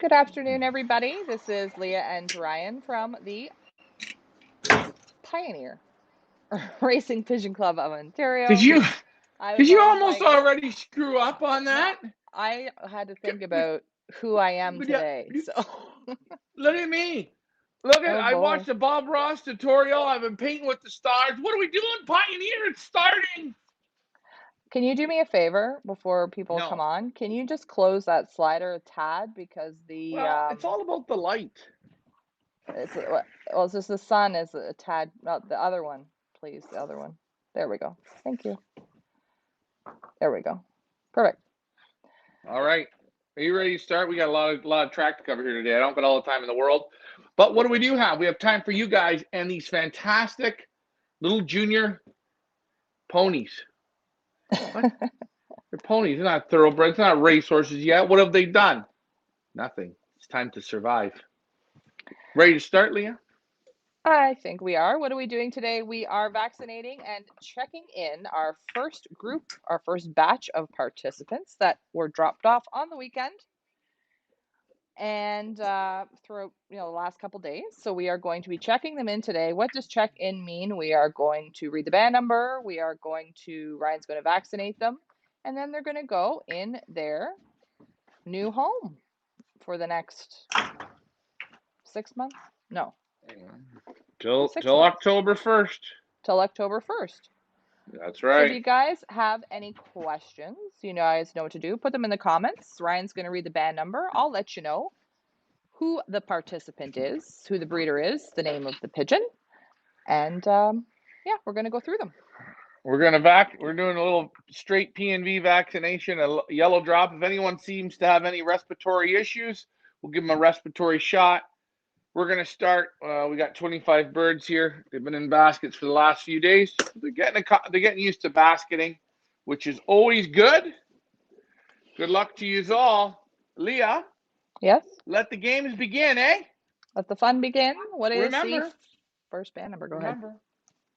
Good afternoon, everybody. This is Leah and Ryan from the Pioneer Racing Pigeon Club of Ontario. Did you almost like, already screw up on that? No, I had to think about who I am today. So look at me. I boy. watched the Bob Ross tutorial. I've been painting with the stars. What are we doing, Pioneer? It's starting. Can you do me a favor before people No. come on? Can you just close that slider a tad because it's all about the light. It's just the sun is a tad. Not the other one, please. The other one. There we go. Thank you. There we go. Perfect. All right. Are you ready to start? We got a lot of track to cover here today. I don't got all the time in the world. But what do we have? We have time for you guys and these fantastic little junior ponies. What? They're ponies. They're not thoroughbreds. They're not racehorses yet. What have they done? Nothing. It's time to survive. Ready to start, Leah? I think we are. What are we doing today? We are vaccinating and checking in our first group, our first batch of participants that were dropped off on the weekend and throughout the last couple days. So we are going to be checking them in today. What does check in mean? We are going to read the band number. Ryan's going to vaccinate them, and then they're going to go in their new home for the next 6 months. No. Till October 1st. Till October 1st. That's right. So if you guys have any questions, you guys know what to do. Put them in the comments. Ryan's going to read the band number. I'll let you know who the participant is, who the breeder is, the name of the pigeon. And we're going to go through them. We're doing a little straight PNV vaccination, a yellow drop. If anyone seems to have any respiratory issues, we'll give them a respiratory shot. We're going to start. We got 25 birds here. They've been in baskets for the last few days. They're getting used to basketing, which is always good. Good luck to you all. Leah? Yes? Let the games begin, eh? Let the fun begin. What is the first band number? Go ahead.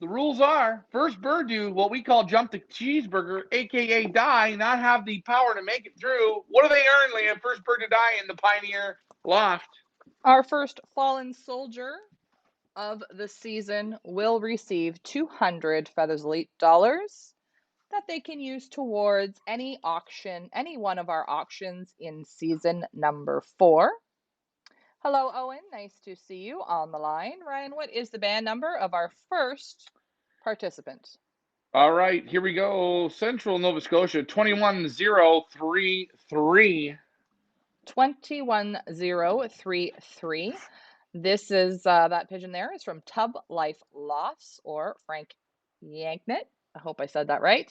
The rules are, first bird do what we call jump the cheeseburger, a.k.a. die, not have the power to make it through. What do they earn, Leah? First bird to die in the Pioneer Loft. Our first fallen soldier of the season will receive 200 Feathers Elite dollars that they can use towards any one of our auctions in season number 4. Hello, Owen. Nice to see you on the line. Ryan, what is the band number of our first participant? All right, here we go. Central Nova Scotia, 21033. 21033. This is that pigeon there is from Tub Life Lofts or Frank Yanknet. I hope I said that right.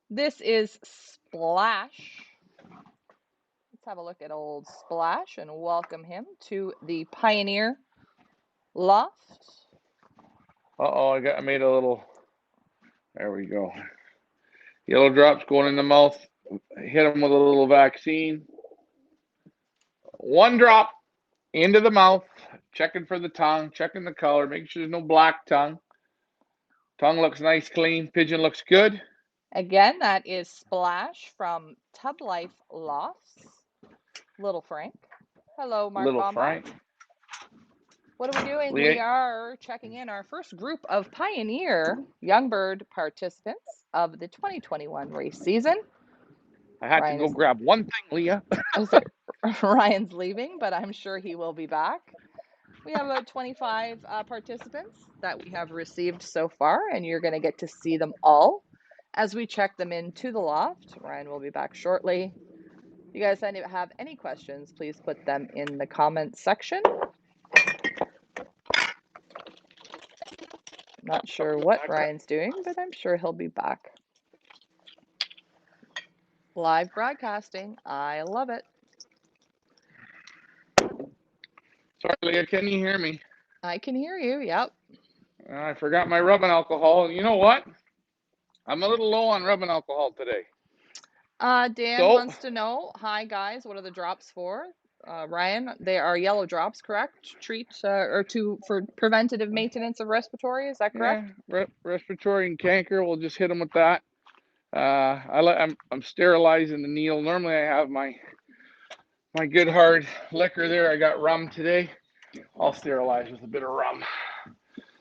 This is Splash. Let's have a look at old Splash and welcome him to the Pioneer Loft. I made a little. There we go. Yellow drops going in the mouth. Hit him with a little vaccine. One drop into the mouth. Checking for the tongue. Checking the color. Making sure there's no black tongue. Tongue looks nice, clean. Pigeon looks good. Again, that is Splash from Tub Life Lofts. Little Frank. Hello, Mark Little Bomba. Frank. What are we doing? We are checking in our first group of Pioneer Young Bird participants of the 2021 race season. I had to go grab one thing, Leah. Ryan's leaving, but I'm sure he will be back. We have about 25 participants that we have received so far, and you're going to get to see them all as we check them into the loft. Ryan will be back shortly. If you guys have any questions, please put them in the comments section. Not sure what Ryan's doing, but I'm sure he'll be back. Live broadcasting. I love it. Sorry, Leah, can you hear me? I can hear you, yep. I forgot my rubbing alcohol. You know what? I'm a little low on rubbing alcohol today. Dan wants to know, hi guys, what are the drops for? Ryan, they are yellow drops, correct? For preventative maintenance of respiratory, is that correct? Yeah, respiratory and canker, we'll just hit them with that. I'm sterilizing the needle. Normally I have my my good hard liquor there. I got rum today. I'll sterilize with a bit of rum.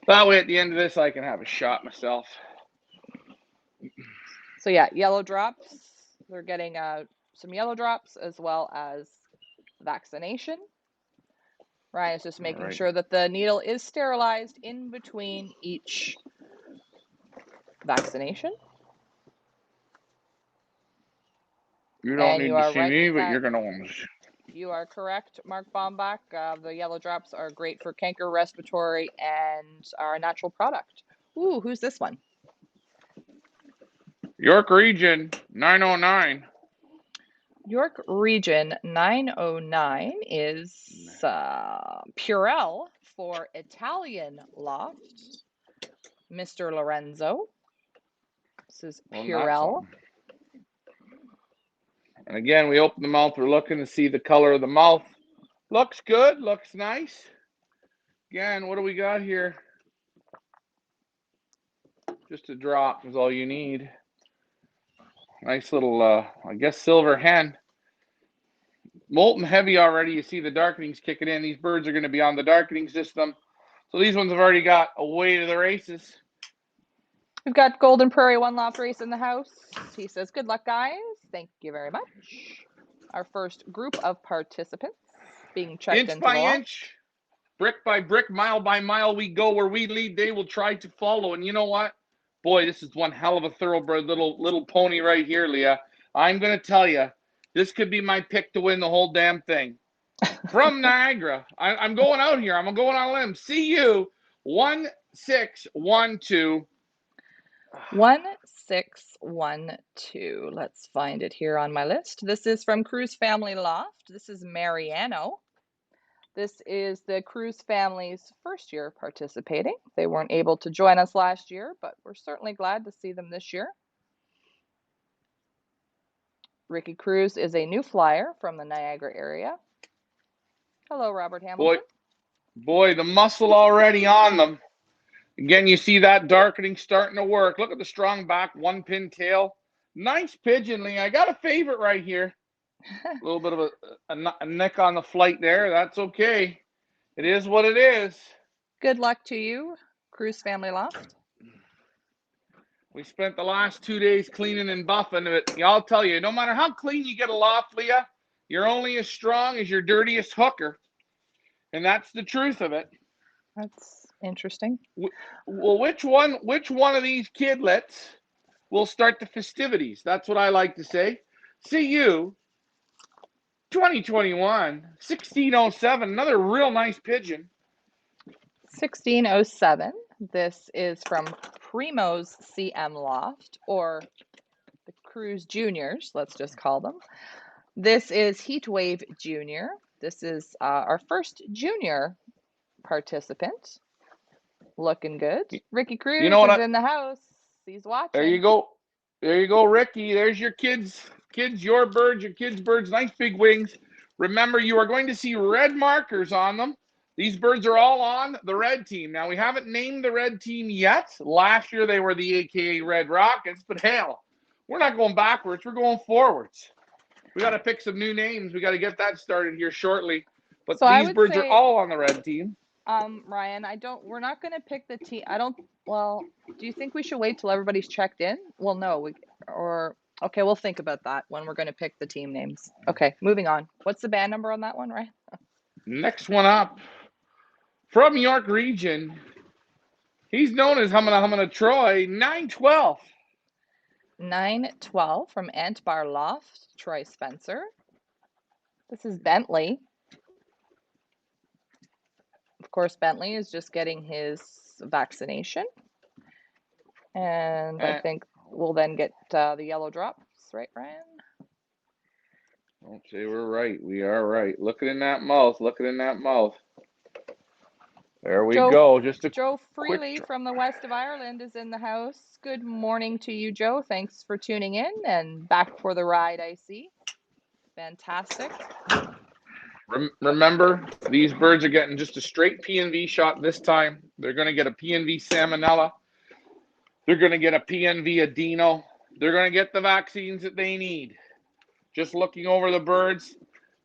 That way, at the end of this, I can have a shot myself. So yeah, yellow drops. They're getting some yellow drops as well as vaccination. Ryan is just making sure that the needle is sterilized in between each vaccination. You don't need to see right me, but you're going to want to. You are correct, Mark Bombach. The yellow drops are great for canker, respiratory, and are a natural product. Ooh, who's this one? York Region 909. York Region 909 is Purell for Italian Loft. Mr. Lorenzo. This is Purell. And again, we open the mouth. We're looking to see the color of the mouth. Looks good. Looks nice. Again, what do we got here? Just a drop is all you need. Nice little, I guess, silver hen. Molten heavy already. You see the darkening's kicking in. These birds are going to be on the darkening system. So these ones have already got away to the races. We've got Golden Prairie One Loft Race in the house. He says, good luck, guys. Thank you very much. Our first group of participants being checked inch into by the loft. inch, brick by brick, mile by mile we go. Where we lead, they will try to follow. And you know what? Boy, this is one hell of a thoroughbred little pony right here, Leah. I'm going to tell you, this could be my pick to win the whole damn thing. From Niagara, I'm going out here. I'm going on a limb. CU 1612. 1612. Let's find it here on my list. This is from Cruz Family Loft. This is Mariano. This is the Cruz family's first year participating. They weren't able to join us last year, but we're certainly glad to see them this year. Ricky Cruz is a new flyer from the Niagara area. Hello, Robert Hamilton. Boy, the muscle already on them. Again, you see that darkening starting to work. Look at the strong back, one pin tail. Nice pigeon, Lee. I got a favorite right here. A little bit of a neck on the flight there. That's okay. It is what it is. Good luck to you, Cruz Family Loft. We spent the last 2 days cleaning and buffing it. I'll tell you, no matter how clean you get a loft, Leah, you're only as strong as your dirtiest hooker. And that's the truth of it. That's interesting. Well, which one of these kidlets will start the festivities? That's what I like to say. See you 2021, 1607, another real nice pigeon. 1607. This is from Primo's CM Loft, or the Cruz Juniors, let's just call them. This is Heatwave Junior. This is our first junior participant. Looking good. Ricky Cruz is in the house. He's watching. There you go. There you go, Ricky. There's your kids, your birds, your kids' birds. Nice big wings. Remember, you are going to see red markers on them. These birds are all on the red team. Now, we haven't named the red team yet. Last year, they were the AKA Red Rockets. But hell, we're not going backwards. We're going forwards. We got to pick some new names. We got to get that started here shortly. But so these birds are all on the red team. Ryan, we're not going to pick the team. Do you think we should wait till everybody's checked in? Well, no, okay, we'll think about that when we're going to pick the team names. Okay, moving on. What's the band number on that one, Ryan? Next one up, from York Region, he's known as Humana Troy, 912. 912 from Ant Bar Loft, Troy Spencer. This is Bentley. Of course, Bentley is just getting his vaccination. And I think we'll then get the yellow drops, right, Ryan? Don't say we're right. We are right. Looking in that mouth. Looking in that mouth. There we go. Just a Joe Freely from the west of Ireland is in the house. Good morning to you, Joe. Thanks for tuning in and back for the ride, I see. Fantastic. Remember, these birds are getting just a straight PNV shot this time. They're going to get a PNV salmonella. They're going to get a PNV adeno. They're going to get the vaccines that they need. Just looking over the birds,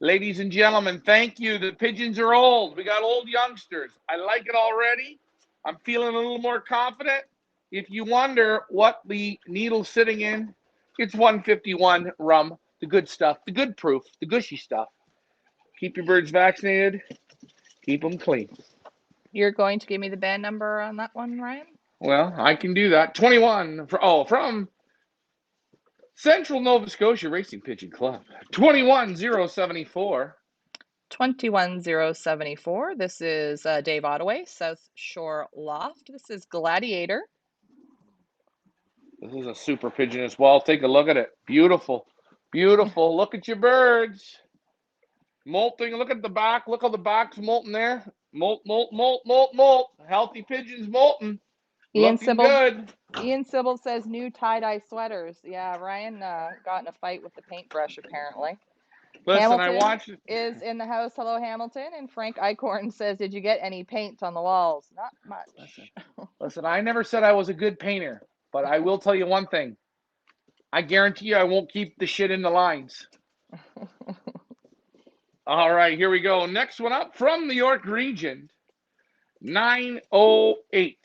Ladies and gentlemen, thank you. The pigeons are old. We got old youngsters. I like it already. I'm feeling a little more confident. If you wonder what the needle's sitting in, it's 151 rum, the good stuff, the good proof, the gushy stuff. Keep your birds vaccinated. Keep them clean. You're going to give me the band number on that one, Ryan? Well, I can do that. 21 from Central Nova Scotia Racing Pigeon Club. 21074. 21074. This is Dave Ottaway, South Shore Loft. This is Gladiator. This is a super pigeon as well. Take a look at it. Beautiful. Beautiful. Look at your birds. Molting. Look at the back. Look how the back's molting there. Molt, molt, molt, molt, molt. Healthy pigeons molting. Looking good. Ian Sybil says new tie-dye sweaters. Yeah, Ryan got in a fight with the paintbrush, apparently. Listen, Hamilton I watched it. is in the house. Hello, Hamilton. And Frank Eichhorn says, did you get any paint on the walls? Not much. Listen, I never said I was a good painter, but I will tell you one thing. I guarantee you I won't keep the shit in the lines. All right, here we go. Next one up from the York region, 908.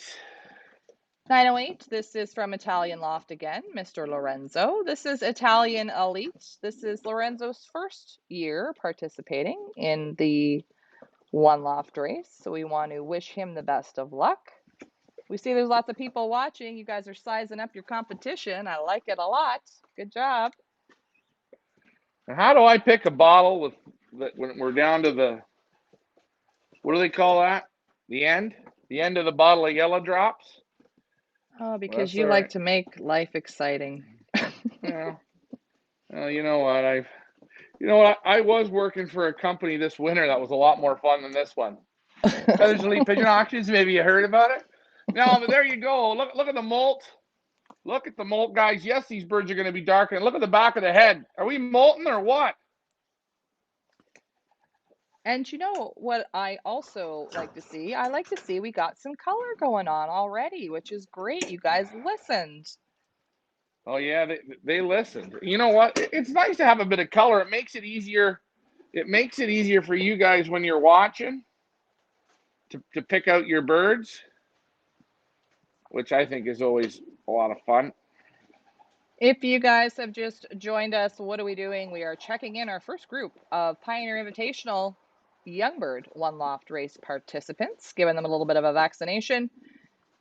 908, this is from Italian Loft again, Mr. Lorenzo. This is Italian Elite. This is Lorenzo's first year participating in the One Loft race, so we want to wish him the best of luck. We see there's lots of people watching. You guys are sizing up your competition. I like it a lot. Good job. How do I pick a bottle with when we're down to the, what do they call that? The end? The end of the bottle of yellow drops? Oh, because you like to make life exciting. Well, you know what? I was working for a company this winter that was a lot more fun than this one. Feathers Elite Pigeon Auctions. Maybe you heard about it. No, but there you go. Look at the molt. Look at the molt, guys. Yes, these birds are going to be darker. And look at the back of the head. Are we molting or what? And you know what I also like to see? I like to see we got some color going on already, which is great. You guys listened. Oh, yeah, they listened. You know what? It's nice to have a bit of color. It makes it easier. It makes it easier for you guys when you're watching to pick out your birds, which I think is always a lot of fun. If you guys have just joined us, what are we doing? We are checking in our first group of Pioneer Invitational Youngbird One Loft race participants, giving them a little bit of a vaccination,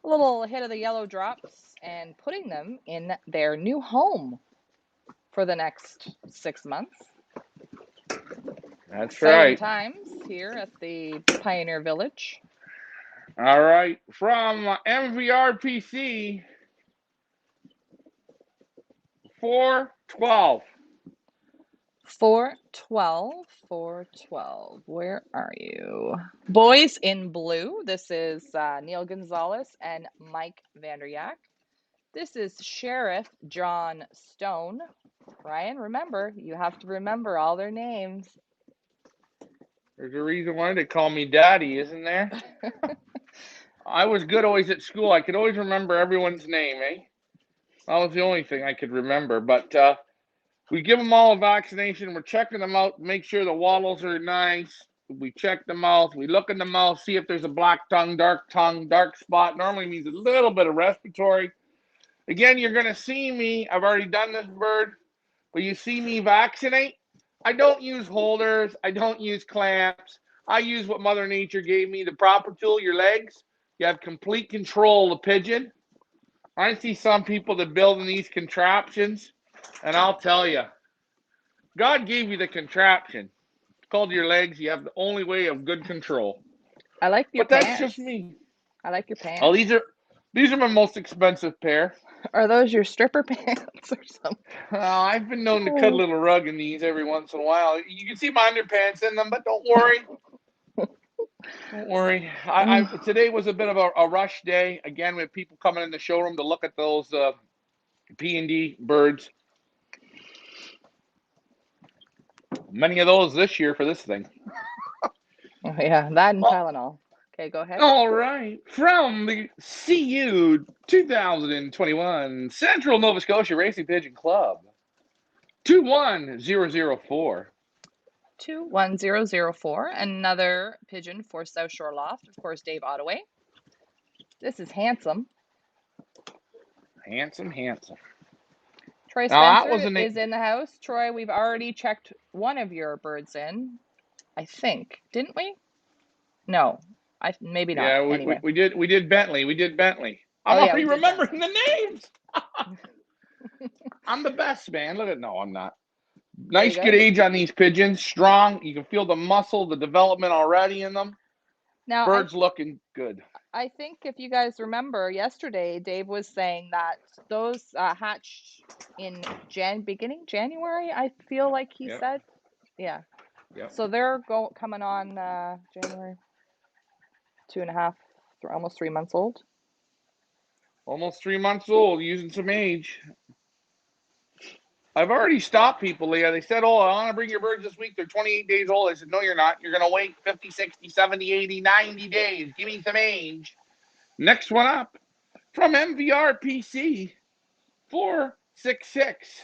a little hit of the yellow drops, and putting them in their new home for the next 6 months. That's Exciting right. times here at the Pioneer Village. All right. From MVRPC, 412. 412. Where are you? Boys in Blue. This is Neil Gonzalez and Mike Vanderyak. This is Sheriff John Stone. Ryan, remember, you have to remember all their names. There's a reason why they call me Daddy, isn't there? I was good always at school. I could always remember everyone's name, eh? That was the only thing I could remember. But we give them all a vaccination. We're checking them out, make sure the wattles are nice. We check the mouth. We look in the mouth, see if there's a black tongue, dark spot. Normally means a little bit of respiratory. Again, you're going to see me. I've already done this bird. But you see me vaccinate. I don't use holders. I don't use clamps. I use what Mother Nature gave me, the proper tool, your legs. You have complete control of the pigeon. I see some people that build in these contraptions, and I'll tell you, God gave you the contraption. It's called your legs. You have the only way of good control. I like your pants. That's just me. I like your pants. Oh, these are my most expensive pair. Are those your stripper pants or something? I've been known to cut a little rug in these every once in a while. You can see my underpants in them, but don't worry. Don't worry. Today was a bit of a rush day. Again, we have people coming in the showroom to look at those P&D birds. Many of those this year for this thing. Oh, yeah, that and Tylenol. Okay, go ahead. All right. From the CU 2021 Central Nova Scotia Racing Pigeon Club, 21004. 21004. Another pigeon for South Shore Loft. Of course, Dave Ottaway. This is handsome. Handsome. Troy Now, that Spencer was is in the house. Troy, we've already checked one of your birds in, I think. Didn't we? No, maybe not. Yeah, Anyway. we did Bentley. I'm Oh yeah, already we did remembering Bentley. the names. I'm the best, man. No, I'm not. There you Nice, good go. age on these pigeons. Strong. You can feel the muscle, the development already in them. Now, Birds looking good. I think if you guys remember yesterday, Dave was saying that those hatched in beginning January, I feel like he Yep. said. Yeah. Yep. So they're coming on January, 2.5, almost 3 months old. Almost 3 months old, using some age. I've already stopped people, Leah. They said, oh, I want to bring your birds this week. They're 28 days old. I said, no, you're not. You're going to wait 50, 60, 70, 80, 90 days. Give me some age. Next one up from MVR PC, 466.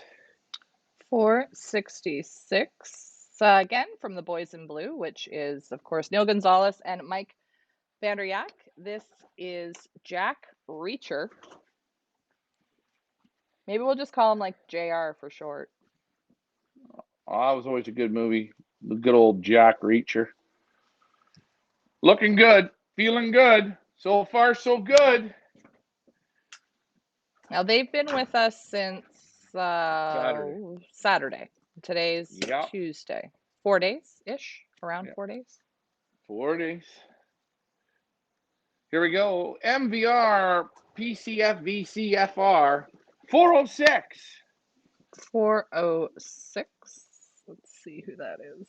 466. Again, from the Boys in Blue, which is, of course, Neil Gonzalez and Mike Vanderyak. This is Jack Reacher. Maybe we'll just call him like JR for short. Oh, that was always a good movie. The good old Jack Reacher. Looking good. Feeling good. So far, so good. Now, they've been with us since Saturday. Today's Tuesday. 4 days-ish, around 4 days. 4 days. Here we go. MVR PCF VCFR 406. 406. Let's see who that is.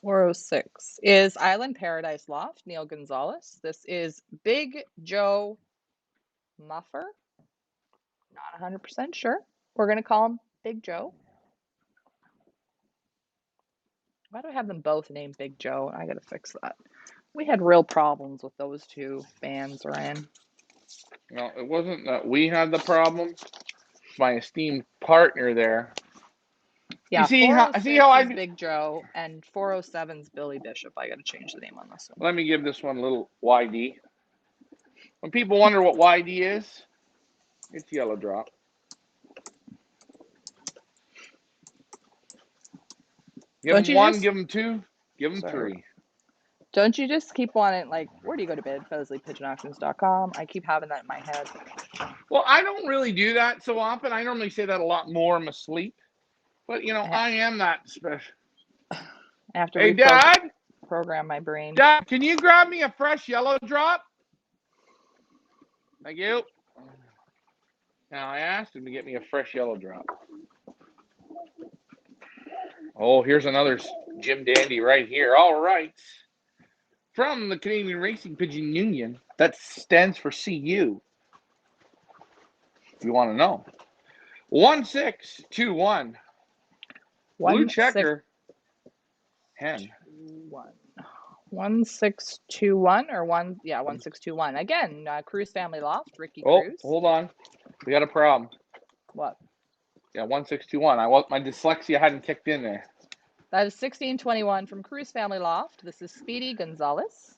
406 is Island Paradise Loft, Neil Gonzalez. This is Big Joe Muffer. Not 100% sure. We're going to call him Big Joe. Why do I have them both named Big Joe? I got to fix that. We had real problems with those two bands, Ryan. Well, it wasn't that we had the problem. My esteemed partner there. Yeah, you see 406 how is Big Joe, and 407 is Billy Bishop. I got to change the name on this one. Let me give this one a little YD. When people wonder what YD is, it's yellow drop. Give them one, give them two, give them three. Don't you just keep wanting, like, where do you go to bid? FeathersLeePigeonAuctions.com. I keep having that in my head. Well, I don't really do that so often. I normally say that a lot more in my sleep. But, I am that special. I have to Dad? Program my brain. Dad, can you grab me a fresh yellow drop? Thank you. Now, I asked him to get me a fresh yellow drop. Oh, here's another Jim Dandy right here. All right. From the Canadian Racing Pigeon Union. That stands for CU. If you want to know. 1621. Blue checker. Hen. 1621 or 1621. Again, Cruz Family Loft, Ricky Cruz. Hold on. We got a problem. What? Yeah, 1621. My dyslexia hadn't kicked in there. That is 1621 from Cruz Family Loft. This is Speedy Gonzalez.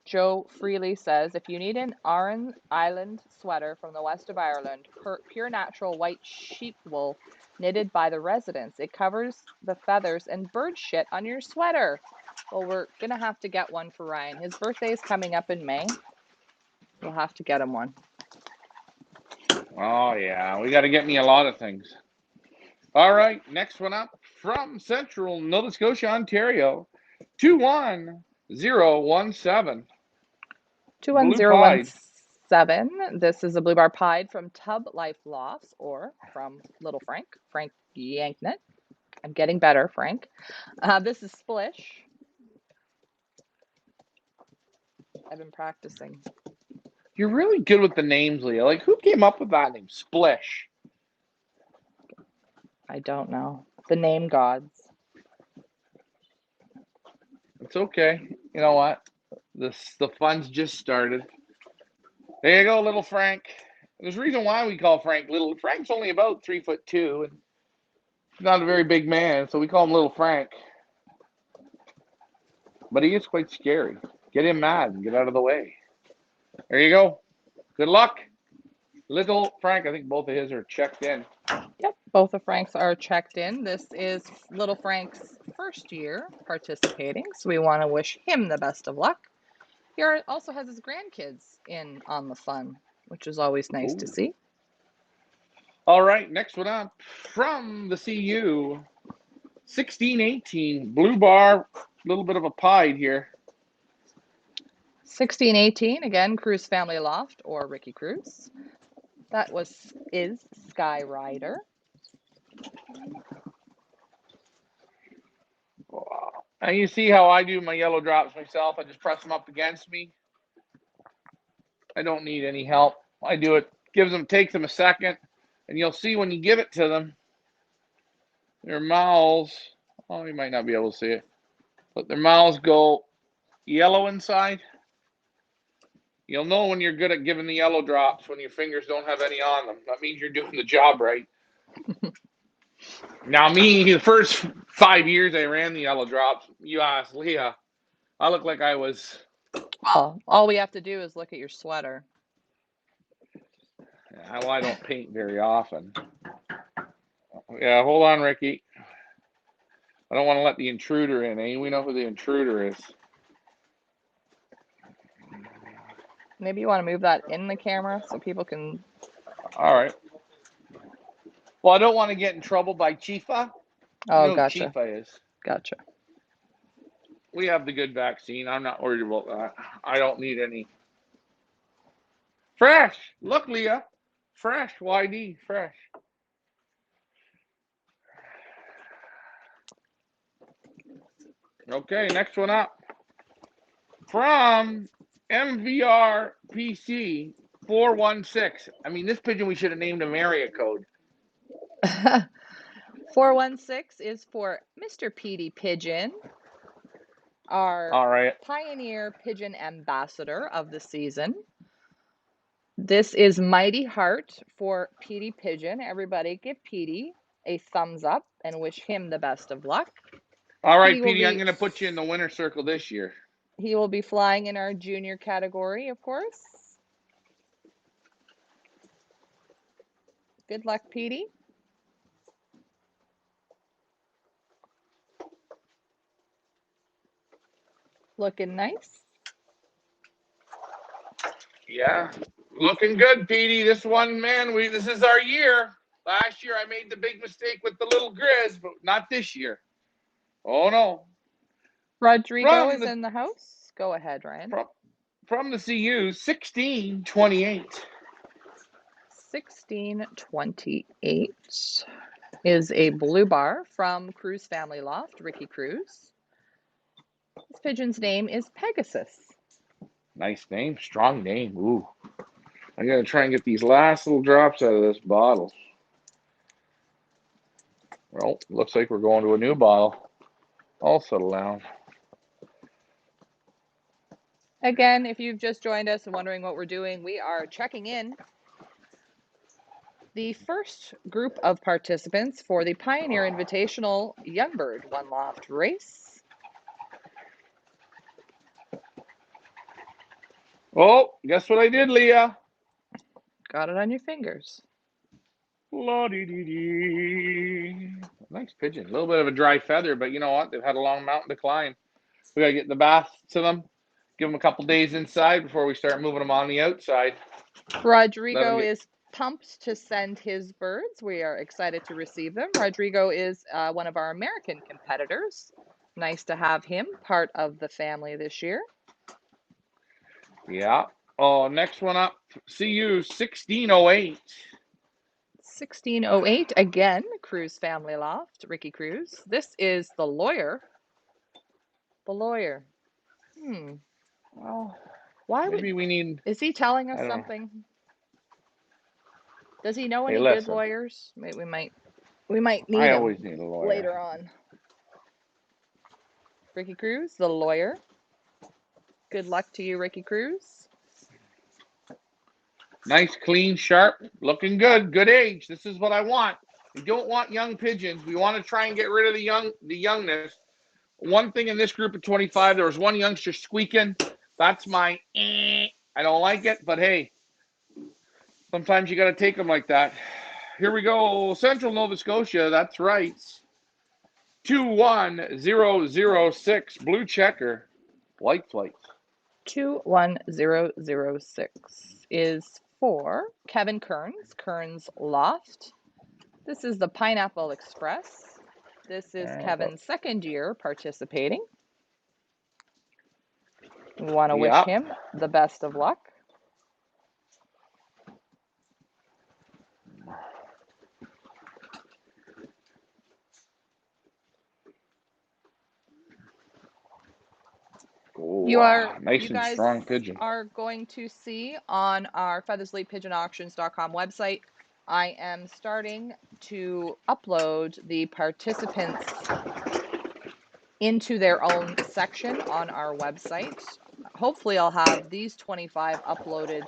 Joe Freely says, if you need an Aran Island sweater from the west of Ireland, pure natural white sheep wool knitted by the residents, it covers the feathers and bird shit on your sweater. Well, we're going to have to get one for Ryan. His birthday is coming up in May. We'll have to get him one. Oh, yeah. We got to get me a lot of things. All right. Next one up from Central Nova Scotia, Ontario. 21017. 21017. This is a blue bar pied from Tub Life Lofts or from Little Frank Yanknet. I'm getting better, Frank. This is Splish. I've been practicing. You're really good with the names, Leah. Like, who came up with that name? Splish. I don't know. The name gods. It's okay. You know what? The fun's just started. There you go, little Frank. There's a reason why we call Frank little. Frank's only about 3'2" and he's not a very big man, so we call him Little Frank. But he is quite scary. Get him mad and get out of the way. There you go. Good luck. Little Frank, I think both of his are checked in. Yep, both of Frank's are checked in. This is little Frank's first year participating, so we want to wish him the best of luck. He also has his grandkids in on the fun, which is always nice to see. All right, next one up from the CU, 1618, Blue Bar, a little bit of a pied here. 1618, again, Cruz Family Loft or Ricky Cruz. That is Sky Rider. And you see how I do my yellow drops myself. I just press them up against me. I don't need any help. I do it. Takes them a second, and you'll see when you give it to them, their mouths. Oh, you might not be able to see it, but their mouths go yellow inside. You'll know when you're good at giving the yellow drops when your fingers don't have any on them. That means you're doing the job right. Now, me, the first 5 years I ran the yellow drops, you asked Leah, I looked like I was. Well, all we have to do is look at your sweater. Well, I don't paint very often. Yeah, hold on, Ricky. I don't want to let the intruder in, eh? We know who the intruder is. Maybe you want to move that in the camera so people can. All right. Well, I don't want to get in trouble by Chifa. Oh, You know who gotcha. Chifa is. Gotcha. We have the good vaccine. I'm not worried about that. I don't need any. Fresh. Look, Leah. Fresh. YD. Fresh. Okay, next one up. From MVR PC 416. I mean, this pigeon we should have named him area code. 416 is for Mr. Petey Pigeon, our Pioneer Pigeon Ambassador of the season. This is Mighty Heart for Petey Pigeon. Everybody give Petey a thumbs up and wish him the best of luck. All right, Petey, I'm going to put you in the winner circle this year. He will be flying in our junior category, of course. Good luck, Petey. Looking nice. Yeah, looking good, Petey. This one, man, this is our year. Last year I made the big mistake with the little Grizz, but not this year. Oh, no. Rodrigo is in the house. Go ahead, Ryan. From the CU, 1628. 1628 is a blue bar from Cruz Family Loft, Ricky Cruz. This pigeon's name is Pegasus. Nice name, strong name. Ooh. I gotta try and get these last little drops out of this bottle. Well, looks like we're going to a new bottle. I'll settle down. Again, if you've just joined us and wondering what we're doing, we are checking in the first group of participants for the Pioneer Invitational Youngbird One Loft race. Oh, guess what I did, Leah? Got it on your fingers. La-dee-dee-dee. Nice pigeon. A little bit of a dry feather, but you know what? They've had a long mountain to climb. We got to get the bath to them, give them a couple days inside before we start moving them on the outside. Rodrigo is pumped to send his birds. We are excited to receive them. Rodrigo is one of our American competitors. Nice to have him part of the family this year. Yeah. Oh, next one up, CU 1608. 1608, again, Cruz Family Loft, Ricky Cruz. This is the lawyer. The lawyer. Well, why maybe we need. Is he telling us something? Does he know any good lawyers? Maybe we might need him always need a lawyer later on. Ricky Cruz, the lawyer. Good luck to you, Ricky Cruz. Nice, clean, sharp, looking good. Good age. This is what I want. We don't want young pigeons. We want to try and get rid of the youngness. One thing in this group of 25, there was one youngster squeaking. That's my I don't like it, but hey, sometimes you got to take them like that. Here we go. Central Nova Scotia. That's right. 21006. Blue checker. White flight. 21006 is for Kevin Kearns Loft. This is the Pineapple Express. This is Kevin's second year participating. We want to wish him the best of luck. You guys strong pigeon. are going to see on our feathersleeppigeonauctions.com website, I am starting to upload the participants into their own section on our website. Hopefully I'll have these 25 uploaded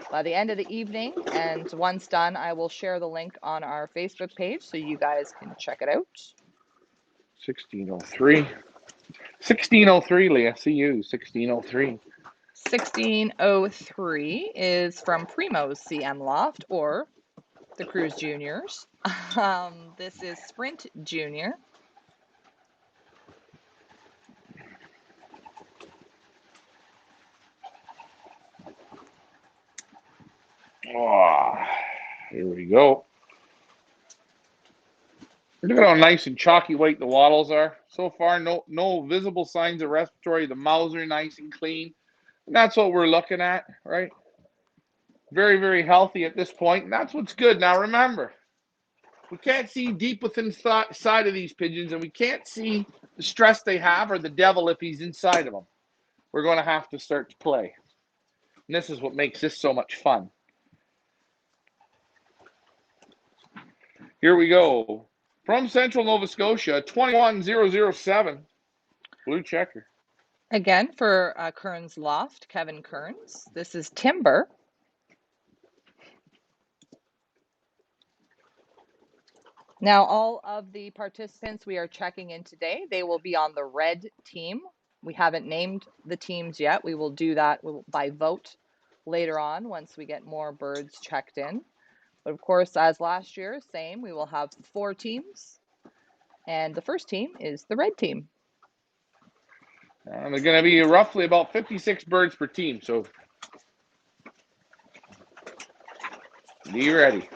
by the end of the evening, and once done, I will share the link on our Facebook page so you guys can check it out. 1603. 1603, Leah. See you. 1603. 1603 is from Primo's CM Loft, or the Cruise Juniors. This is Sprint Junior. Oh, here we go. Look at how nice and chalky white the wattles are. So far, no visible signs of respiratory. The mouths are nice and clean. And that's what we're looking at, right? Very, very healthy at this point. And that's what's good. Now, remember, we can't see deep within side of these pigeons, and we can't see the stress they have or the devil if he's inside of them. We're going to have to start to play. And this is what makes this so much fun. Here we go. From Central Nova Scotia, 21007. Blue checker. Again, for Kearns Loft, Kevin Kearns. This is Timber. Now, all of the participants we are checking in today, they will be on the red team. We haven't named the teams yet. We will do that by vote later on once we get more birds checked in. But of course, as last year, same, we will have 4 teams. And the first team is the red team. They're going to be roughly about 56 birds per team. So be ready.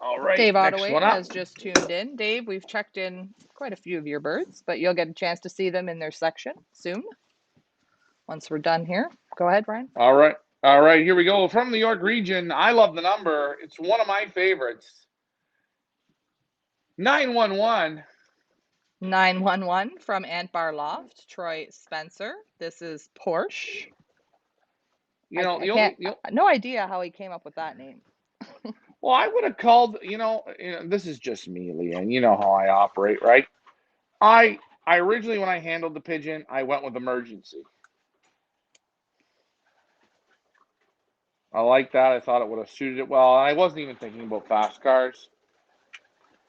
All right. Dave Ottaway has just tuned in. Dave, we've checked in quite a few of your birds, but you'll get a chance to see them in their section soon. Once we're done here. Go ahead, Ryan. All right. All right. Here we go. From the York region, I love the number. It's one of my favorites. 911. 911 from Ant Bar Loft, Troy Spencer. This is Porsche. No idea how he came up with that name. Well, I would have called, this is just me, Leah, and you know how I operate, right? I originally, when I handled the pigeon, I went with emergency. I like that. I thought it would have suited it well. I wasn't even thinking about fast cars.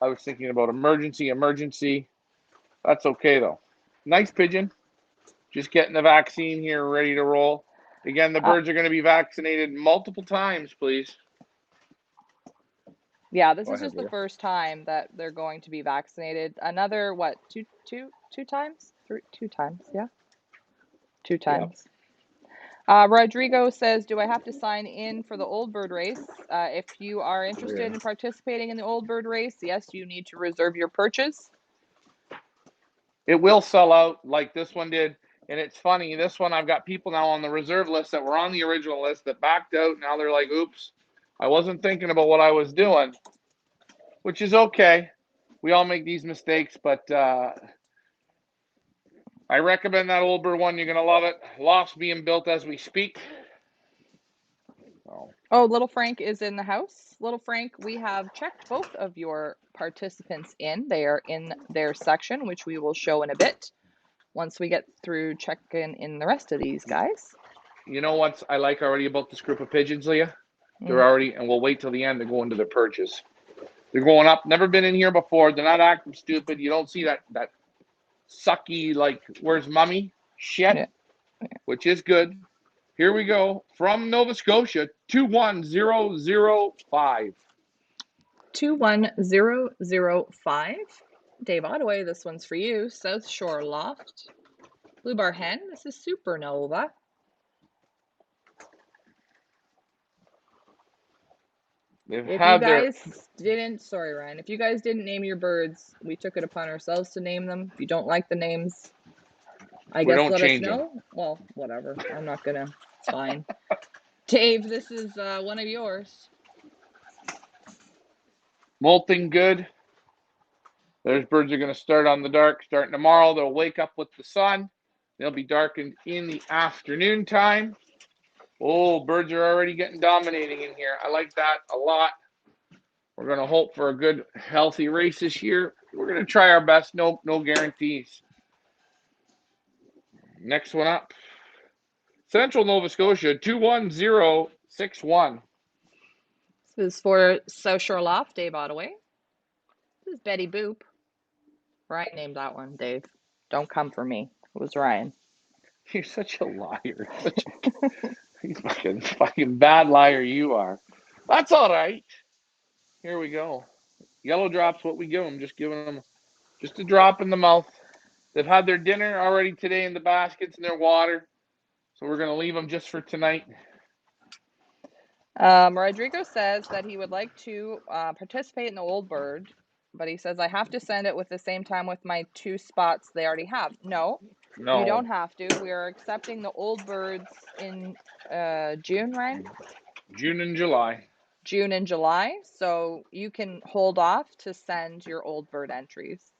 I was thinking about emergency. That's okay, though. Nice pigeon. Just getting the vaccine here, ready to roll. Again, the birds are going to be vaccinated multiple times, please. Yeah, this is just the first time that they're going to be vaccinated. Another, what, two times? 2 times, yeah. 2 times. Yep. Rodrigo says, do I have to sign in for the old bird race? If you are interested in participating in the old bird race, yes, you need to reserve your purchase. It will sell out like this one did. And it's funny, this one I've got people now on the reserve list that were on the original list that backed out. Now they're like, oops, I wasn't thinking about what I was doing, which is okay. We all make these mistakes, but I recommend that old bird one. You're going to love it. Loft's being built as we speak. Oh, Little Frank is in the house. Little Frank, we have checked both of your participants in. They are in their section, which we will show in a bit once we get through checking in the rest of these guys. You know what I like already about this group of pigeons, Leah? They're Mm. already, and we'll wait till the end to go into their perches. They're going up. Never been in here before. They're not acting stupid. You don't see that sucky, like, where's mummy shit, Yeah. which is good. Here we go. From Nova Scotia, 21005. 21005. Dave Ottaway, this one's for you. South Shore Loft. Blue Bar Hen, this is Supernova. They've If you had their. guys didn't, sorry, Ryan, if you guys didn't name your birds, we took it upon ourselves to name them. If you don't like the names, I We guess don't let us change them. know. Well, whatever. I'm not gonna. It's fine. Dave, this is one of yours. Molting good. Those birds are going to start on the dark starting tomorrow. They'll wake up with the sun. They'll be darkened in the afternoon time. Oh, birds are already getting dominating in here. I like that a lot. We're going to hope for a good, healthy race this year. We're going to try our best. No guarantees. Next one up. Central Nova Scotia, 21061. This is for South Shore Loft, Dave Ottaway. This is Betty Boop. Ryan named that one, Dave. Don't come for me. It was Ryan. You're such a liar. Such a fucking bad liar you are. That's all right. Here we go. Yellow drops what we give them. Just giving them just a drop in the mouth. They've had their dinner already today in the baskets and their water. So we're going to leave them just for tonight. Rodrigo says that he would like to participate in the Old Bird, but he says I have to send it with the same time with my 2 spots they already have. No, you No. don't have to. We are accepting the Old Birds in June, Ryan? June and July. June and July, so you can hold off to send your Old Bird entries.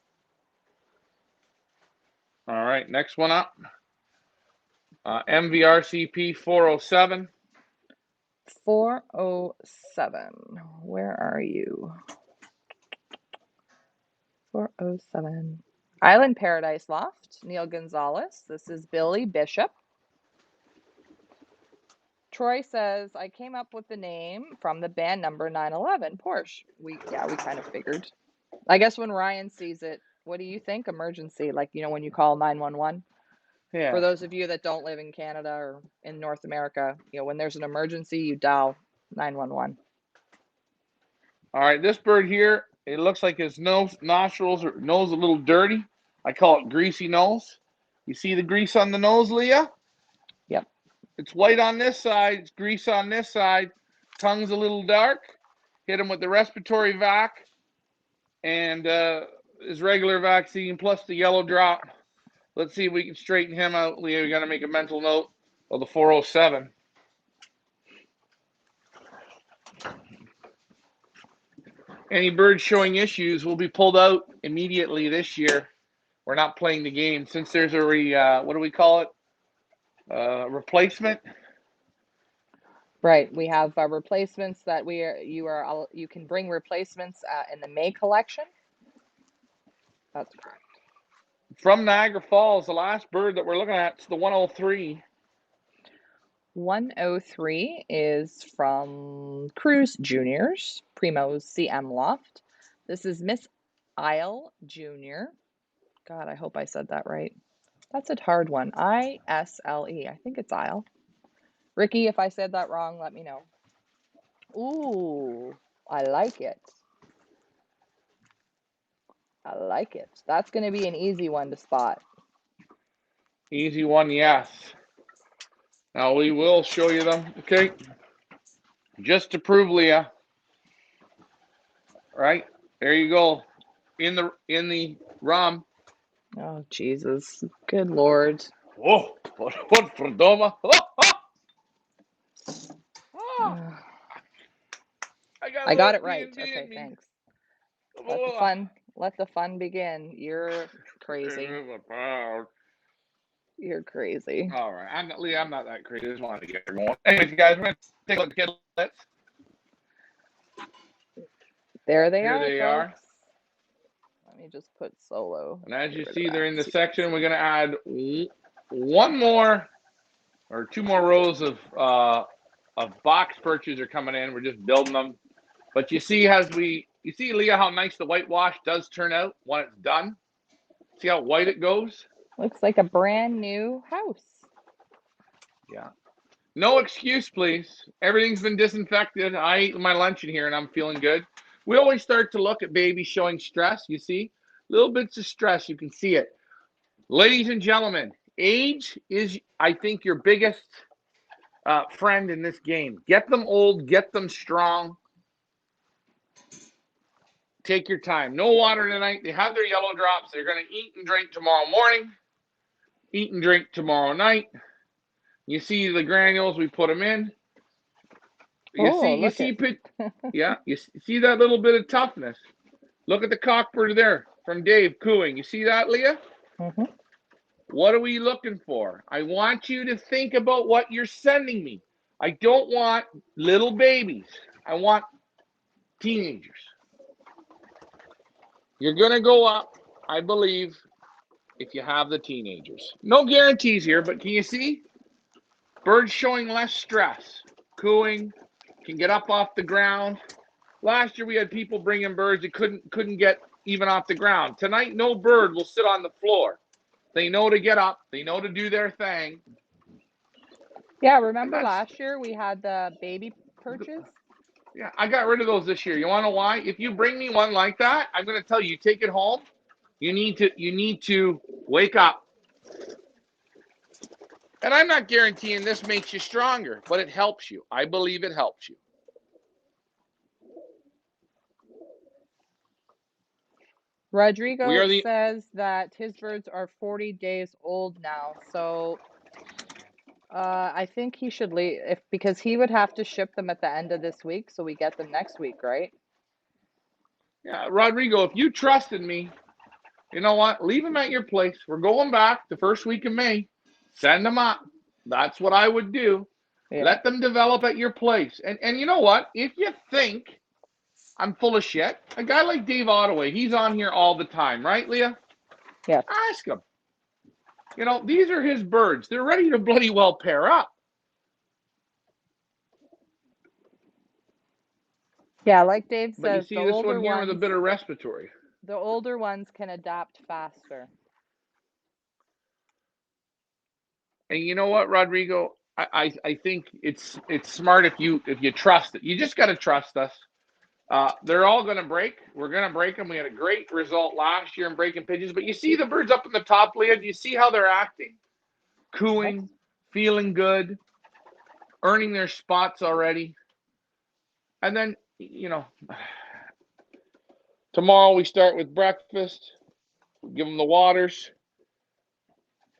All right, next one up. MVRCP 407. 407. Where are you? 407. Island Paradise Loft, Neil Gonzalez. This is Billy Bishop. Troy says, I came up with the name from the band number 911, Porsche. We kind of figured. I guess when Ryan sees it, what do you think? Emergency, like, when you call 911? Yeah. For those of you that don't live in Canada or in North America, when there's an emergency, you dial 911. All right, this bird here, it looks like his nostrils or nose a little dirty. I call it greasy nose. You see the grease on the nose, Leah? Yep. It's white on this side, it's grease on this side. Tongue's a little dark. Hit him with the respiratory vac and his regular vaccine plus the yellow drop. Let's see if we can straighten him out, Leah. We got to make a mental note of the 407. Any birds showing issues will be pulled out immediately this year. We're not playing the game since there's already what do we call it? Replacement. Right. We have replacements that you can bring replacements in the May collection. That's correct. From Niagara Falls, the last bird that we're looking at is the 103. 103 is from Cruise Juniors, Primo's CM Loft. This is Miss Isle Junior. God, I hope I said that right. That's a hard one. ISLE. I think it's Isle. Ricky, if I said that wrong, let me know. Ooh, I like it. I like it. That's going to be an easy one to spot. Easy one, yes. Now we will show you them, okay? Just to prove, Leah. Right there you go, in the rum. Oh, Jesus. Good Lord. Oh, what for Doma? Oh, I got it P right. and B Okay, in me. thanks. Let the fun begin. You're crazy. You're crazy. All right, I'm not that crazy. I just wanted to get her going. Anyways, guys, we're gonna take a look at kidlets. There they Here are, they folks. are. Let me just put solo. And as you see, they're in the section. We're gonna add one more or 2 more rows of box perches are coming in. We're just building them. But you see, you see, Leah, how nice the whitewash does turn out when it's done. See how white it goes? Looks like a brand new house. Yeah. No excuse, please. Everything's been disinfected. I ate my lunch in here and I'm feeling good. We always start to look at babies showing stress. You see, little bits of stress. You can see it. Ladies and gentlemen, age is, I think, your biggest friend in this game. Get them old, get them strong. Take your time. No water tonight. They have their yellow drops. They're going to eat and drink tomorrow morning, eat and drink tomorrow night. You see the granules, we put them in. You see that little bit of toughness. Look at the cockbird there from Dave cooing. You see that, Leah? Mm-hmm. What are we looking for? I want you to think about what you're sending me. I don't want little babies. I want teenagers. You're going to go up, I believe, if you have the teenagers. No guarantees here, but can you see? Birds showing less stress, cooing, can get up off the ground. Last year we had people bringing birds that couldn't get even off the ground. Tonight, no bird will sit on the floor. They know to get up. They know to do their thing. Yeah, remember last year we had the baby perches? Yeah, I got rid of those this year. You want to know why? If you bring me one like that, I'm going to tell you, take it home. You need to wake up. And I'm not guaranteeing this makes you stronger, but it helps you. I believe it helps you. Rodrigo says that his birds are 40 days old now, so I think he should leave because he would have to ship them at the end of this week, so we get them next week, right? Yeah, Rodrigo, if you trusted me, you know what? Leave them at your place. We're going back the first week of May. Send them up. That's what I would do. Yeah. Let them develop at your place. And you know what? If you think I'm full of shit, a guy like Dave Ottaway, he's on here all the time, right, Leah? Yeah. Ask him. You know, these are his birds. They're ready to bloody well pair up. Yeah, like Dave But you says, see the this older one here ones with a bit of respiratory. The older ones can adapt faster. And you know what, Rodrigo? I think it's smart if you trust it. You just got to trust us. They're all going to break. We're going to break them. We had a great result last year in breaking pigeons. But you see the birds up in the top, Leah? Do you see how they're acting? Cooing, feeling good, earning their spots already. And then, you know, tomorrow we start with breakfast. We give them the waters.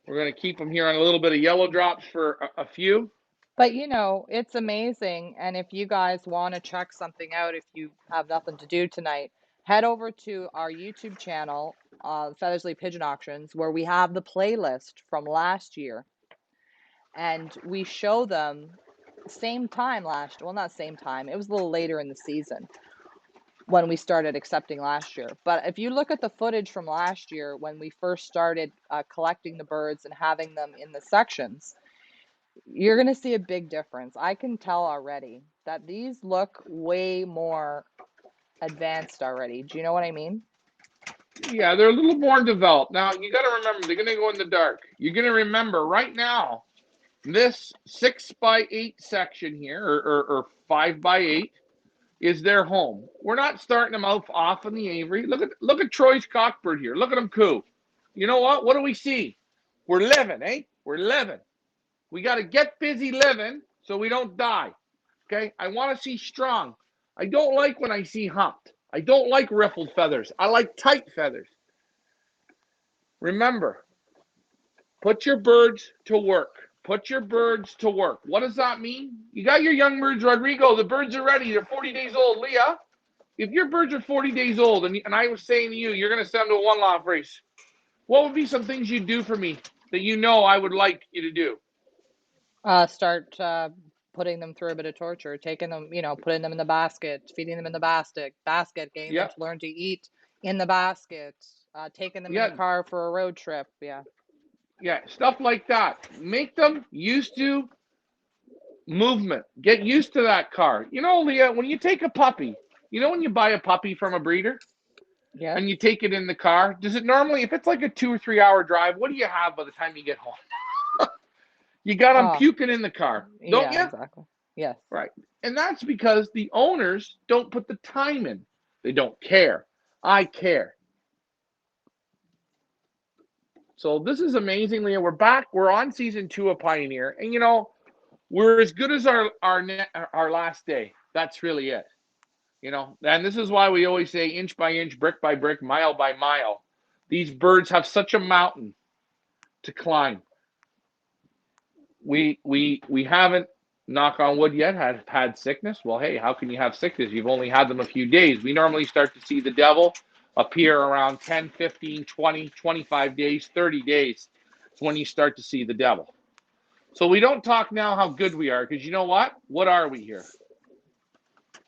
We're going to keep them here on a little bit of yellow drops for a few. But you know, it's amazing. And if you guys want to check something out, if you have nothing to do tonight, head over to our YouTube channel, Feathersly Pigeon Auctions, where we have the playlist from last year. And we show them same time well, not same time, it was a little later in the season when we started accepting last year. But if you look at the footage from last year when we first started collecting the birds and having them in the sections, you're going to see a big difference. I can tell already that these look way more advanced already. Do you know what I mean? Yeah, they're a little more developed. Now, you got to remember, they're going to go in the dark. You're going to remember right now, this 6x8 section here, or 5x8, is their home. We're not starting them off in the aviary. Look at Troy's cockbird here. Look at him coo. You know what? What do we see? We're living, eh? We're living. We got to get busy living so we don't die. Okay? I want to see strong. I don't like when I see humped. I don't like riffled feathers. I like tight feathers. Remember, put your birds to work. Put your birds to work. What does that mean? You got your young birds, Rodrigo. The birds are ready. They're 40 days old. Leah, if your birds are 40 days old and I was saying to you, you're going to send them to a one-loft race, what would be some things you'd do for me that you know I would like you to do? Start putting them through a bit of torture, taking them, putting them in the basket, feeding them in the basket, getting them to learn to eat in the basket, taking them in the car for a road trip. Yeah. Yeah, stuff like that. Make them used to movement. Get used to that car. You know, Leah, when you take a puppy, you know when you buy a puppy from a breeder Yes. and you take it in the car, does it normally, if it's like a 2 or 3 hour drive, what do you have by the time you get home? You got them Ah, puking in the car, don't yeah, you? exactly. Yes. Right. And that's because the owners don't put the time in. They don't care. I care. So this is amazing, Leah. We're back. We're on season 2 of Pioneer, and you know we're as good as our last day. That's really it. You know, and this is why we always say inch by inch, brick by brick, mile by mile. These birds have such a mountain to climb. We haven't, knock on wood, yet had sickness. Well, hey, how can you have sickness? You've only had them a few days. We normally start to see the devil appear around 10, 15, 20, 25 days, 30 days. It's when you start to see the devil. So we don't talk now how good we are, because you know what? What are we here?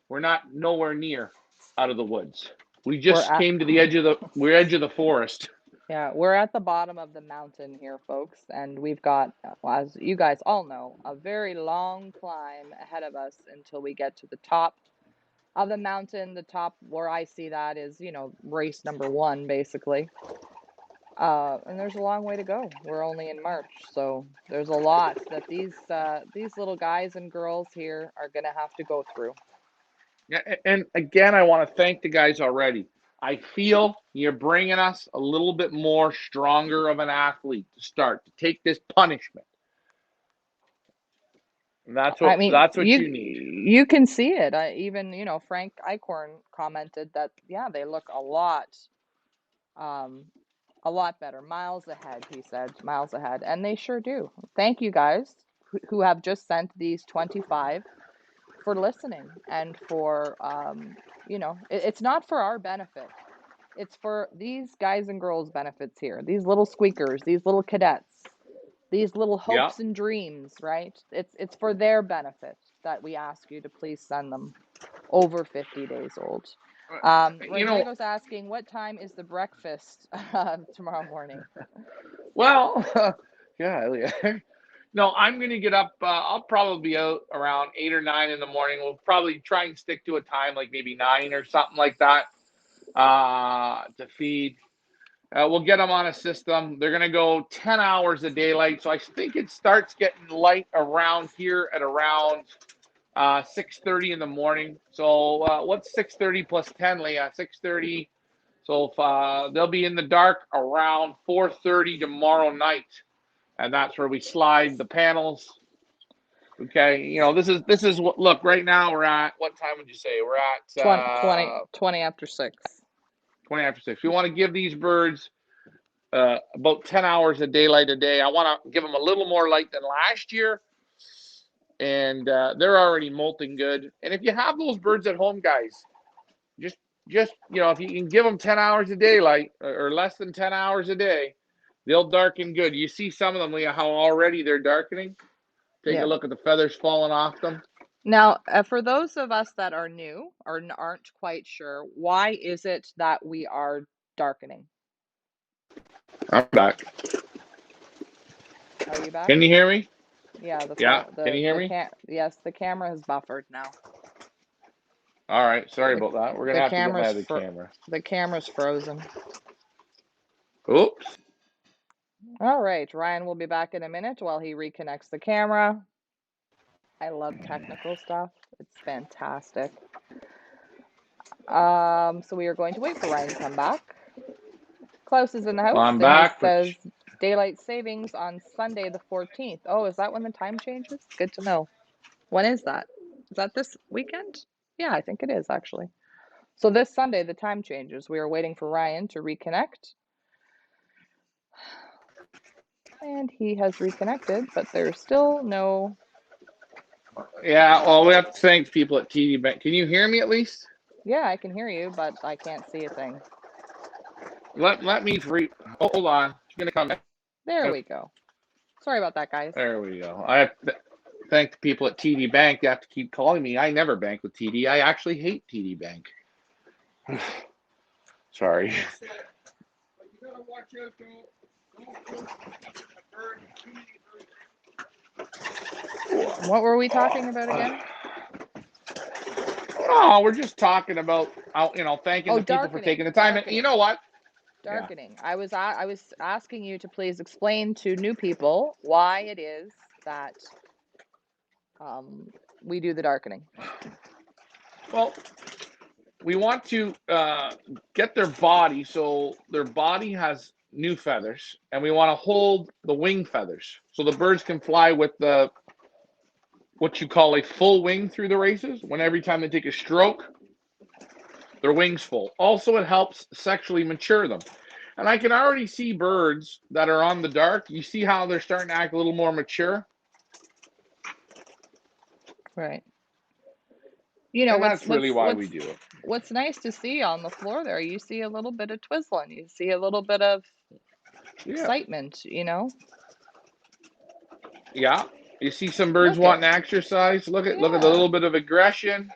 We're not nowhere near out of the woods. We We're just at came to the edge of the forest. Yeah, we're at the bottom of the mountain here, folks, and we've got, well, as you guys all know, a very long climb ahead of us until we get to the top of the mountain. The top where I see that is, race number one, basically. And there's a long way to go. We're only in March, so there's a lot that these little guys and girls here are gonna have to go through. Yeah, and again, I want to thank the guys already. I feel you're bringing us a little bit more stronger of an athlete to start to take this punishment. And that's I what mean, that's what you you need. you can see it. Even, Frank Eichhorn commented that, yeah, they look um, a lot better, miles ahead, he said, miles ahead, and they sure do. Thank you guys who have just sent these 25 for listening and for, it's not for our benefit. It's for these guys and girls' benefits here. These little squeakers, these little cadets, these little Yeah. hopes and dreams, right? It's for their benefit that we ask you to please send them over 50 days old. You know, Rodrigo's asking, what time is the breakfast tomorrow morning? well, yeah. No, I'm going to get up. I'll probably be out around 8 or 9 in the morning. We'll probably try and stick to a time like maybe 9 or something like that to feed. We'll get them on a system. They're going to go 10 hours of daylight. So I think it starts getting light around here at around 6:30 in the morning. So what's 6:30 plus 10, Leah? 6:30. So if, they'll be in the dark around 4:30 tomorrow night, and that's where we slide the panels. Okay, this is what. Look, right now we're at what time would you say? We're at 20 after 6. 20 after 6. We want to give these birds about 10 hours of daylight a day. I want to give them a little more light than last year, and they're already molting good. And if you have those birds at home, guys, just if you can give them 10 hours of daylight or less than 10 hours a day, they'll darken good. You see some of them, Leah, how already they're darkening. Take a Yeah. look at the feathers falling off them. Now, for those of us that are new or aren't quite sure, why is it that we are darkening? I'm back. Are you back? Can you hear me? Yeah, that's Yeah. why Can you hear the me? yes, the camera has buffered now. All right. Sorry The about that. We're gonna the have to get my camera's other camera. the camera's frozen. Oops. All right, Ryan will be back in a minute while he reconnects the camera. I love technical stuff. It's fantastic. So we are going to wait for Ryan to come back. Klaus is in the Well, house I'm and he back, but says daylight savings on Sunday the 14th. Oh, is that when the time changes? Good to know. When is that? Is that this weekend? Yeah, I think it is actually. So this Sunday the time changes. We are waiting for Ryan to reconnect. And he has reconnected, but there's still no. yeah. Well, we have to thank people at TD Bank. Can you hear me at least? Yeah, I can hear you, but I can't see a thing. Let me hold on. She's gonna come There out. we go. Sorry about that, guys. There we go. I have to thank the people at TD Bank. They have to keep calling me. I never bank with TD. I actually hate TD Bank. Sorry. What were we talking about again? Oh, we're just talking about, thanking Oh, the people for taking the time. And you darkening. know what? Yeah. Darkening. I was asking you to please explain to new people why it is that we do the darkening. Well, we want to get their body so their body has new feathers, and we want to hold the wing feathers so the birds can fly with the what you call a full wing through the races. When every time they take a stroke, their wings full. Also, it helps sexually mature them. And I can already see birds that are on the dark. You see how they're starting to act a little more mature? Right. You know, And that's really why we do it. what's nice to see on the floor there, you see a little bit of twizzling, you see a little bit of Yeah. excitement, you know? Yeah. You see some birds Look it. wanting to exercise. Look at the Yeah. little bit of aggression.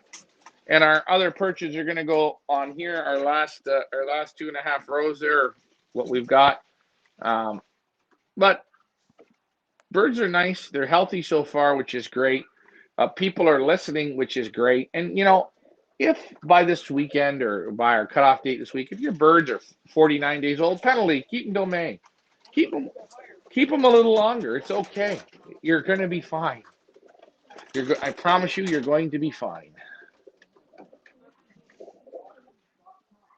And our other perches are going to go on here. Our last 2.5 rows there, what we've got. But birds are nice. They're healthy so far, which is great. People are listening, which is great. And if by this weekend or by our cutoff date this week, if your birds are 49 days old, penalty, keep them till May. Keep them, keep them a little longer. It's okay. You're going to be fine. I promise you, you're going to be fine.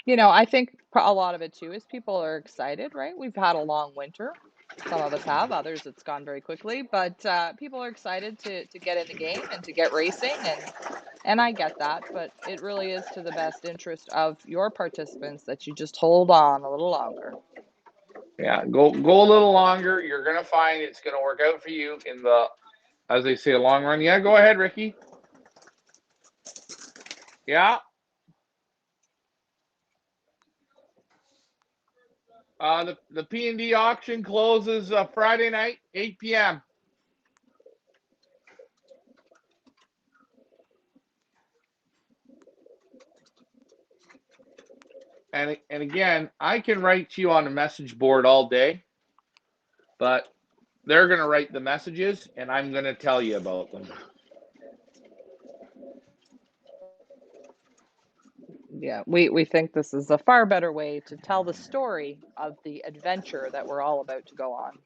You know, I think a lot of it too is people are excited, right? We've had a long winter. Some of us have, others it's gone very quickly, but people are excited to get in the game and to get racing, and I get that, but it really is to the best interest of your participants that you just hold on a little longer. Yeah, go a little longer. You're gonna find it's gonna work out for you in the, as they say, long run. Yeah, go ahead, Ricky. Yeah. The P&D auction closes Friday night, 8 p.m. And again, I can write to you on a message board all day, but they're gonna write the messages, and I'm gonna tell you about them. Yeah, we think this is a far better way to tell the story of the adventure that we're all about to go on.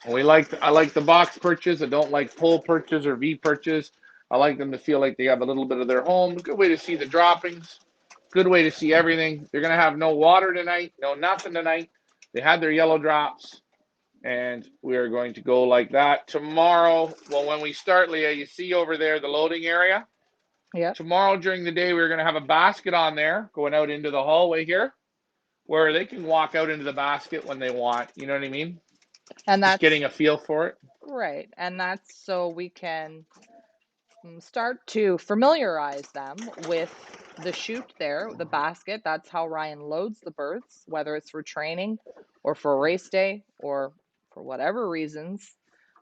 I like the box perches. I don't like pull perches or V perches. I like them to feel like they have a little bit of their home. Good way to see the droppings. Good way to see everything. They're gonna have no water tonight, no nothing tonight. They had their yellow drops, and we are going to go like that tomorrow. Well, when we start, Leah, you see over there the loading area. Yeah. Tomorrow during the day, we're going to have a basket on there going out into the hallway here, where they can walk out into the basket when they want. You know what I mean? And Just that's getting a feel for it. right. And that's so we can start to familiarize them with the chute there, the basket. That's how Ryan loads the birds, whether it's for training or for race day or for whatever reasons.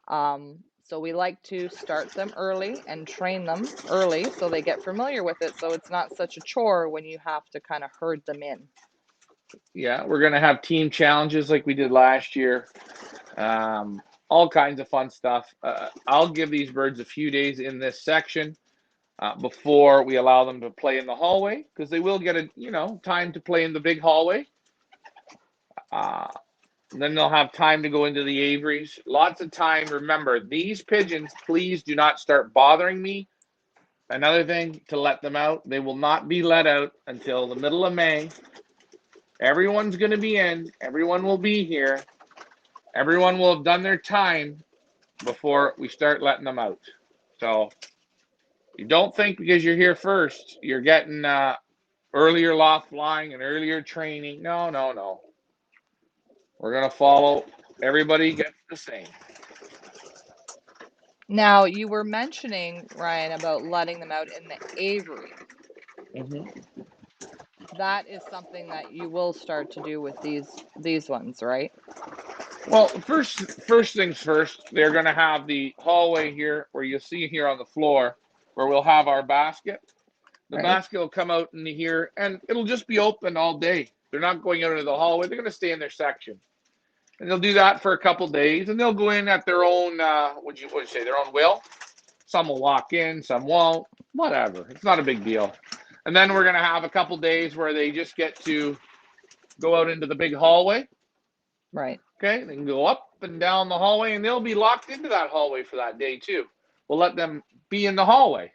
So we like to start them early and train them early so they get familiar with it. So it's not such a chore when you have to kind of herd them in. Yeah, we're going to have team challenges like we did last year. All kinds of fun stuff. I'll give these birds a few days in this section before we allow them to play in the hallway, because they will get time to play in the big hallway. Uh, then they'll have time to go into the aviaries. Lots of time. Remember, these pigeons, please do not start bothering me. Another thing, to let them out. They will not be let out until the middle of May. Everyone's going to be in. Everyone will be here. Everyone will have done their time before we start letting them out. So you don't think because you're here first, you're getting earlier loft flying and earlier training. No, no, no. We're going to follow. Everybody gets the same. Now, you were mentioning, Ryan, about letting them out in the aviary. Mm-hmm. That is something that you will start to do with these ones, right? Well, first things first, they're going to have the hallway here where you'll see here on the floor where we'll have our basket. The Right. basket will come out into here, and it'll just be open all day. They're not going out into the hallway. They're going to stay in their section, and they'll do that for a couple days, and they'll go in at their own what you say, their own will. Some will walk in, some won't. Whatever. It's not a big deal. And then we're going to have a couple days where they just get to go out into the big hallway. Right. Okay, they can go up and down the hallway, and they'll be locked into that hallway for that day too. We'll let them be in the hallway,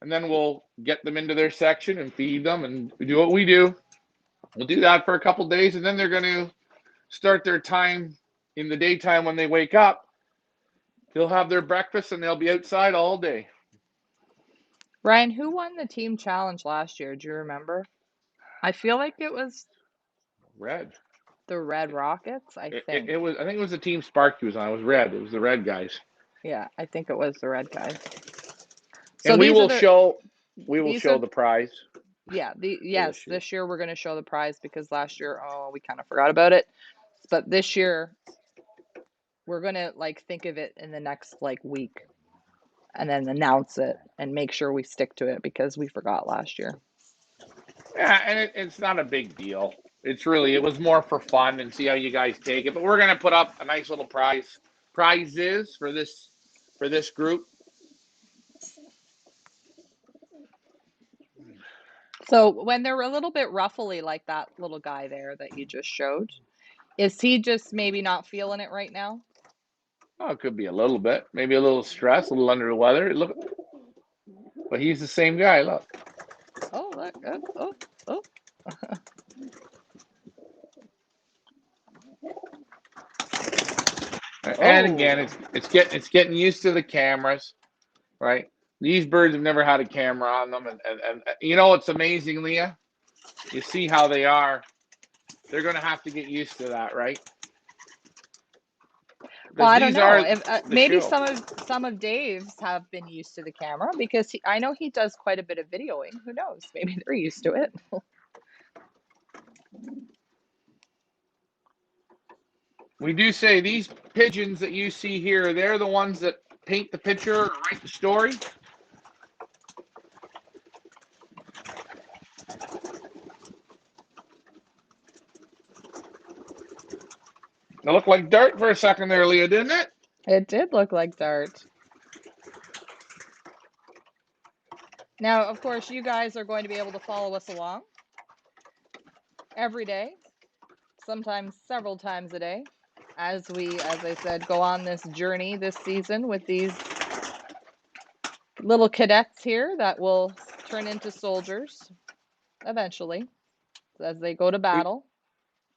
and then we'll get them into their section and feed them and do what we do. We'll do that for a couple days, and then they're going to start their time in the daytime when they wake up. They'll have their breakfast, and they'll be outside all day. Ryan, who won the team challenge last year? Do you remember? I feel like it was Red. the Red Rockets, I think. It was. I think it was the team Sparky was on. It was red. It was the red guys. Yeah, I think it was the Red guys. So And we these are will the show. We will these show are the prize for yes, this year. this year we're going to show the prize because last year, we kind of forgot about it. But this year we're going to like think of it in the next like week and then announce it and make sure we stick to it because we forgot last year. Yeah, and it's not a big deal. It's really. It was more for fun and see how you guys take it. But we're gonna put up a nice little prizes for this group. So when they're a little bit ruffly like that little guy there that you just showed, is he just maybe not feeling it right now? Oh, it could be a little bit, maybe a little stress, a little under the weather. Look, but he's the same guy. Look. Oh, look. Oh, oh, oh. And again, Oh. it's getting used to the cameras, right? These birds have never had a camera on them, and you know what's amazing, Leah? You see how they are. They're going to have to get used to that, right? Well, Because I don't these know. are If the maybe show. some of Dave's have been used to the camera because I know he does quite a bit of videoing. Who knows? Maybe they're used to it. We do say these pigeons that you see here, they're the ones that paint the picture or write the story. It looked like dirt for a second there, Leah, didn't it? It did look like Dart. Now, of course, you guys are going to be able to follow us along every day, sometimes several times a day, as we, as I said, go on this journey this season with these little cadets here that will turn into soldiers eventually as they go to We battle.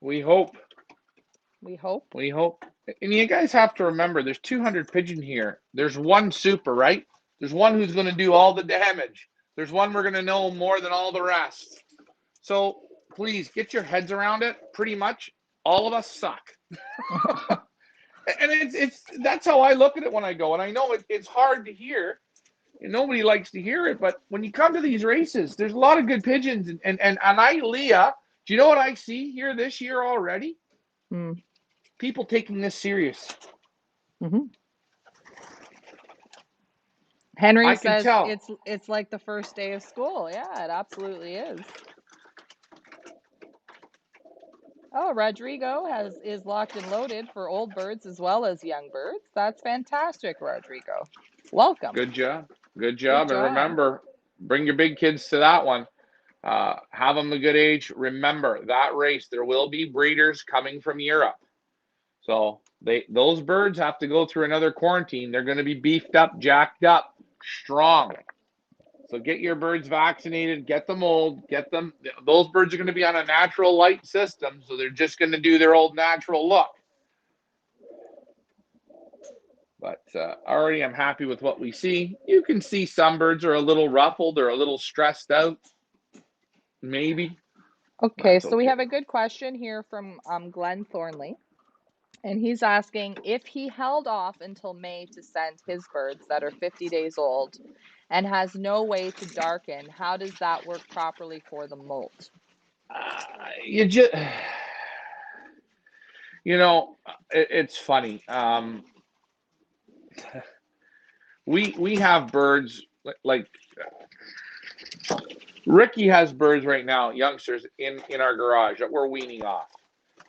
we hope. We hope. We hope. And you guys have to remember there's 200 pigeon here. There's one super, right? There's one who's going to do all the damage. There's one we're going to know more than all the rest. So please get your heads around it. Pretty much all of us suck. And it's that's how I look at it when I go. And I know it's hard to hear. And nobody likes to hear it, but when you come to these races, there's a lot of good pigeons. And Leah, do you know what I see here this year already? Mm. People taking this serious. Mm-hmm. Henry I can says tell. it's like the first day of school. Yeah, it absolutely is. Oh, Rodrigo is locked and loaded for old birds as well as young birds. That's fantastic, Rodrigo. Welcome. Good job. Good Good job. And job. remember, bring your big kids to that one. Have them a good age. Remember that race. There will be breeders coming from Europe, so those birds have to go through another quarantine. They're going to be beefed up, jacked up, strong. So get your birds vaccinated. Get them old. Get them. Those birds are going to be on a natural light system, so they're just going to do their old natural look. But already I'm happy with what we see. You can see some birds are a little ruffled or a little stressed out, maybe. Okay, That's so we okay. have a good question here from Glenn Thornley, and he's asking if he held off until May to send his birds that are 50 days old and has no way to darken, how does that work properly for the molt? You just, it's funny. We have birds like Ricky has birds right now, youngsters in our garage that we're weaning off,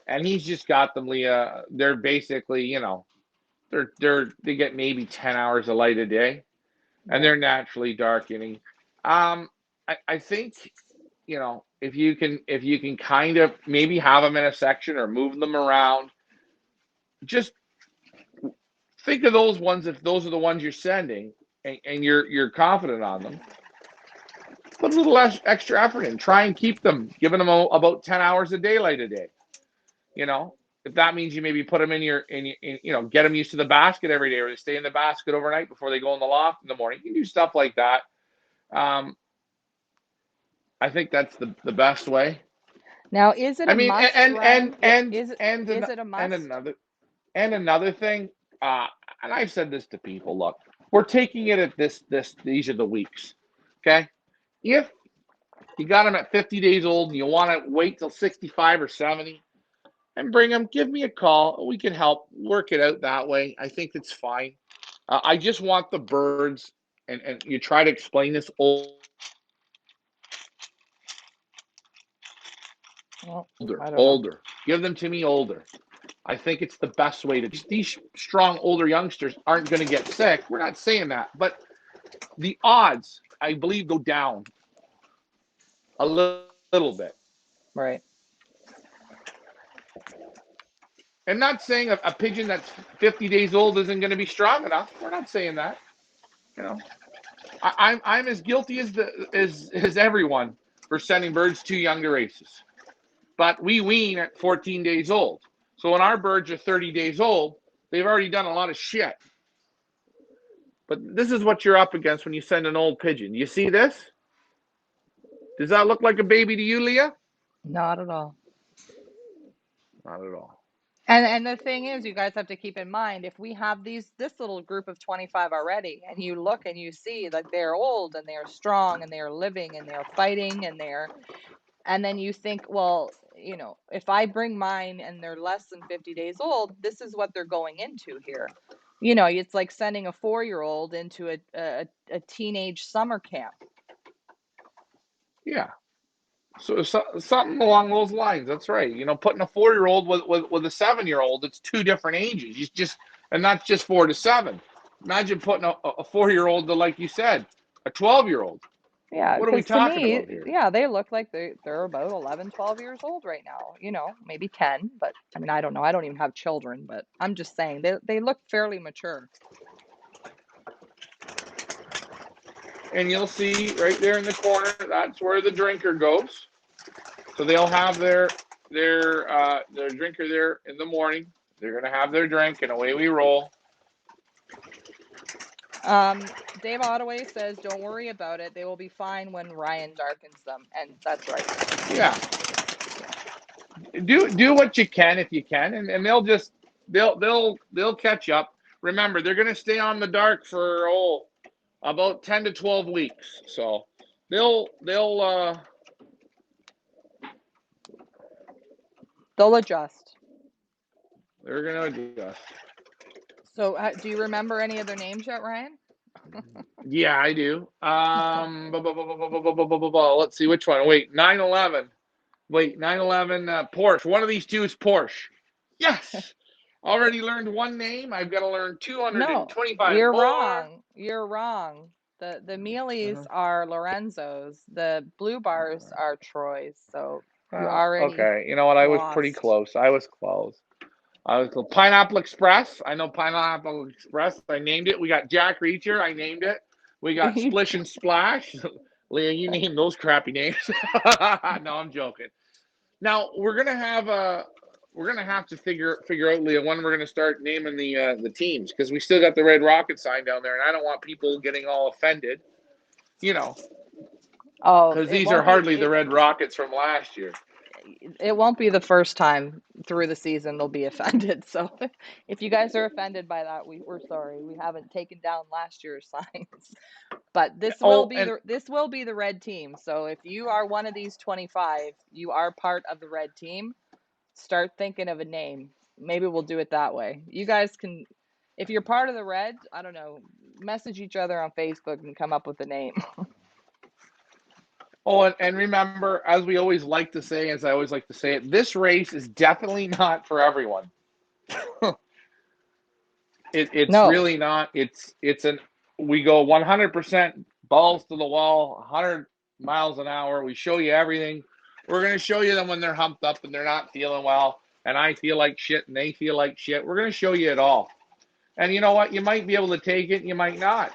and he's just got them, Leah. They're basically, they get maybe 10 hours of light a day, and Right. they're naturally darkening. I think if you can kind of maybe have them in a section or move them around, just think of those ones if those are the ones you're sending and you're confident on them. Put a little less extra effort in. Try and keep them, giving them about 10 hours of daylight a day. You know, if that means you maybe put them get them used to the basket every day, or they stay in the basket overnight before they go in the loft in the morning. You can do stuff like that. Um, I think that's the best way. Now, is it I a mean, must, and and Ryan? and Is and is and, it a and must? another and another thing, and I've said this to people. Look, we're taking it at these are the weeks. Okay, if you got them at 50 days old and you want to wait till 65 or 70 and bring them, give me a call. We can help work it out that way. I think it's fine. I just want the birds, and you try to explain this Well, I don't know. older. Give them to me older. I think it's the best way to. These strong older youngsters aren't going to get sick. We're not saying that, but the odds, I believe, go down a little bit. Right. And not saying a pigeon that's 50 days old isn't going to be strong enough. We're not saying that. You know, I'm as guilty as everyone for sending birds too young to races. But we wean at 14 days old. So when our birds are 30 days old, they've already done a lot of shit. But this is what you're up against when you send an old pigeon. You see this? Does that look like a baby to you, Leah? Not at all. Not at all. And the thing is, you guys have to keep in mind, if we have this little group of 25 already, and you look and you see that they're old and they're strong and they're living and they're fighting and then you think, well, if I bring mine and they're less than 50 days old, this is what they're going into here. It's like sending a 4-year-old into a teenage summer camp. Yeah. So something along those lines. That's right. Putting a 4-year-old with a 7-year-old, it's two different ages. And that's just 4 to 7. Imagine putting a 4-year-old to, like you said, a 12-year-old. Yeah, What are we because to talking me, about here? yeah, they look like they're about 11, 12 years old right now, maybe 10, but I mean, I don't know. I don't even have children, but I'm just saying they look fairly mature. And you'll see right there in the corner, that's where the drinker goes. So they'll have their drinker there in the morning. They're gonna have their drink, and away we roll. Dave Ottaway says, "Don't worry about it. They will be fine when Ryan darkens them," and that's right. Yeah, do what you can if you can, and they'll catch up. Remember, they're gonna stay on the dark for about 10 to 12 weeks. So they'll They'll adjust. they're gonna adjust. So, do you remember any of their names yet, Ryan? Yeah, I do. Let's see which one. Wait, 911. Wait, 911 Porsche. One of these two is Porsche. Yes. Already learned one name. I've got to learn No, 225 you're more. wrong. You're wrong. The Mealies Uh-huh. are Lorenzo's. The blue bars are Troy's. So you already Okay. You know what? I was pretty lost. close. I was close. I was close. Pineapple Express. I know Pineapple Express. I named it. We got Jack Reacher. I named it. We got Splish and Splash. Leah, you named those crappy names. No, I'm joking. Now we're gonna have to figure out, Leah, when we're gonna start naming the teams, because we still got the Red Rocket sign down there, and I don't want people getting all offended, you know, Oh, because these are hardly the Red Rockets from last year. it won't be the first time through the season they'll be offended. So if you guys are offended by that, we're sorry. We haven't taken down last year's signs. But Oh, and this will be the red team. So if you are one of these 25, you are part of the red team. Start thinking of a name. Maybe we'll do it that way. You guys can, if you're part of the red, I don't know, message each other on Facebook and come up with a name. Oh, and remember, as we always like to say, as I always like to say it, this race is definitely not for everyone. It's No, really not. It's an we go 100% balls to the wall, 100 miles an hour. We show you everything. We're going to show you them when they're humped up and they're not feeling well, and I feel like shit and they feel like shit. We're going to show you it all. And you know what? You might be able to take it, and you might not.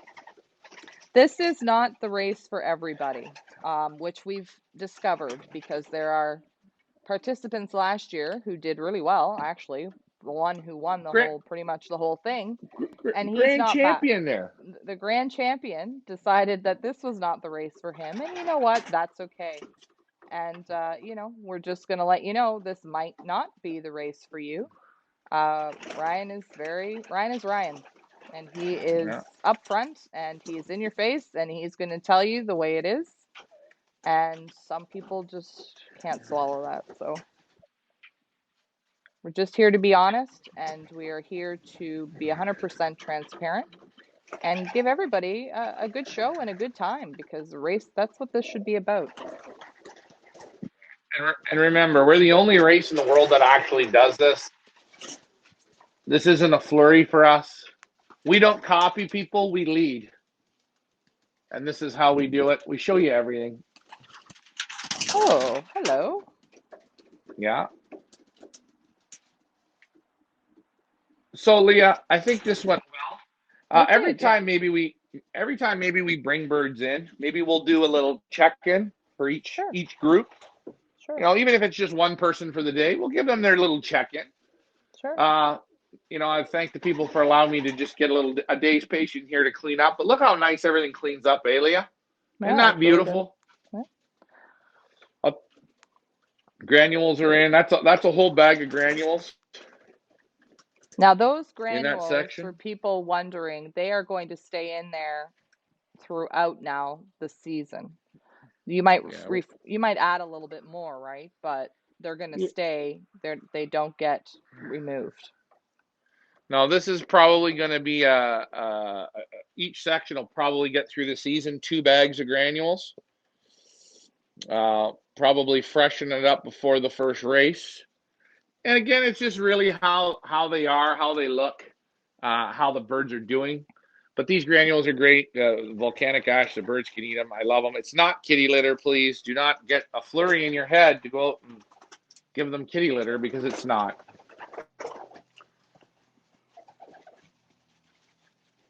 this is not the race for everybody, which we've discovered because there are participants last year who did really well, actually. The one who won the Grand, whole, pretty much the whole thing, and he's grand not back. champion there. The grand champion decided that this was not the race for him, and you know what? That's okay. And we're just gonna let you know this might not be the race for you. Ryan is Ryan, and he is Yeah. upfront, and he's in your face, and he's gonna tell you the way it is. And some people just can't swallow that. So we're just here to be honest, and we are here to be 100% transparent and give everybody a good show and a good time because the race, that's what this should be about. And remember, we're the only race in the world that actually does this. This isn't a flurry for us. We don't copy people, we lead. And this is how we do it. We show you everything. Oh, hello. Yeah. So Leah, I think this went well. It did, yeah. Every time maybe we bring birds in, maybe we'll do a little check-in for Sure, each group. sure, Even if it's just one person for the day, we'll give them their little check-in. sure. Uh, I thank the people for allowing me to just get a day's patient here to clean up. But look how nice everything cleans up, Leah. Isn't Yeah, that it's really good. beautiful? Yeah. Granules are in. That's a whole bag of granules Now, those in that granules, for section. people wondering, they are going to stay in there throughout now the season. You might Yeah. you might add a little bit more, right? But they're going to stay. They don't get removed. No, this is probably going to be each section will probably get through the season 2 bags of granules. Probably freshen it up before the first race. And again, it's just really how they are, how they look, how the birds are doing. But these granules are great. Volcanic ash, the birds can eat them. I love them. It's not kitty litter, please. Do not get a flurry in your head to go out and give them kitty litter because it's not.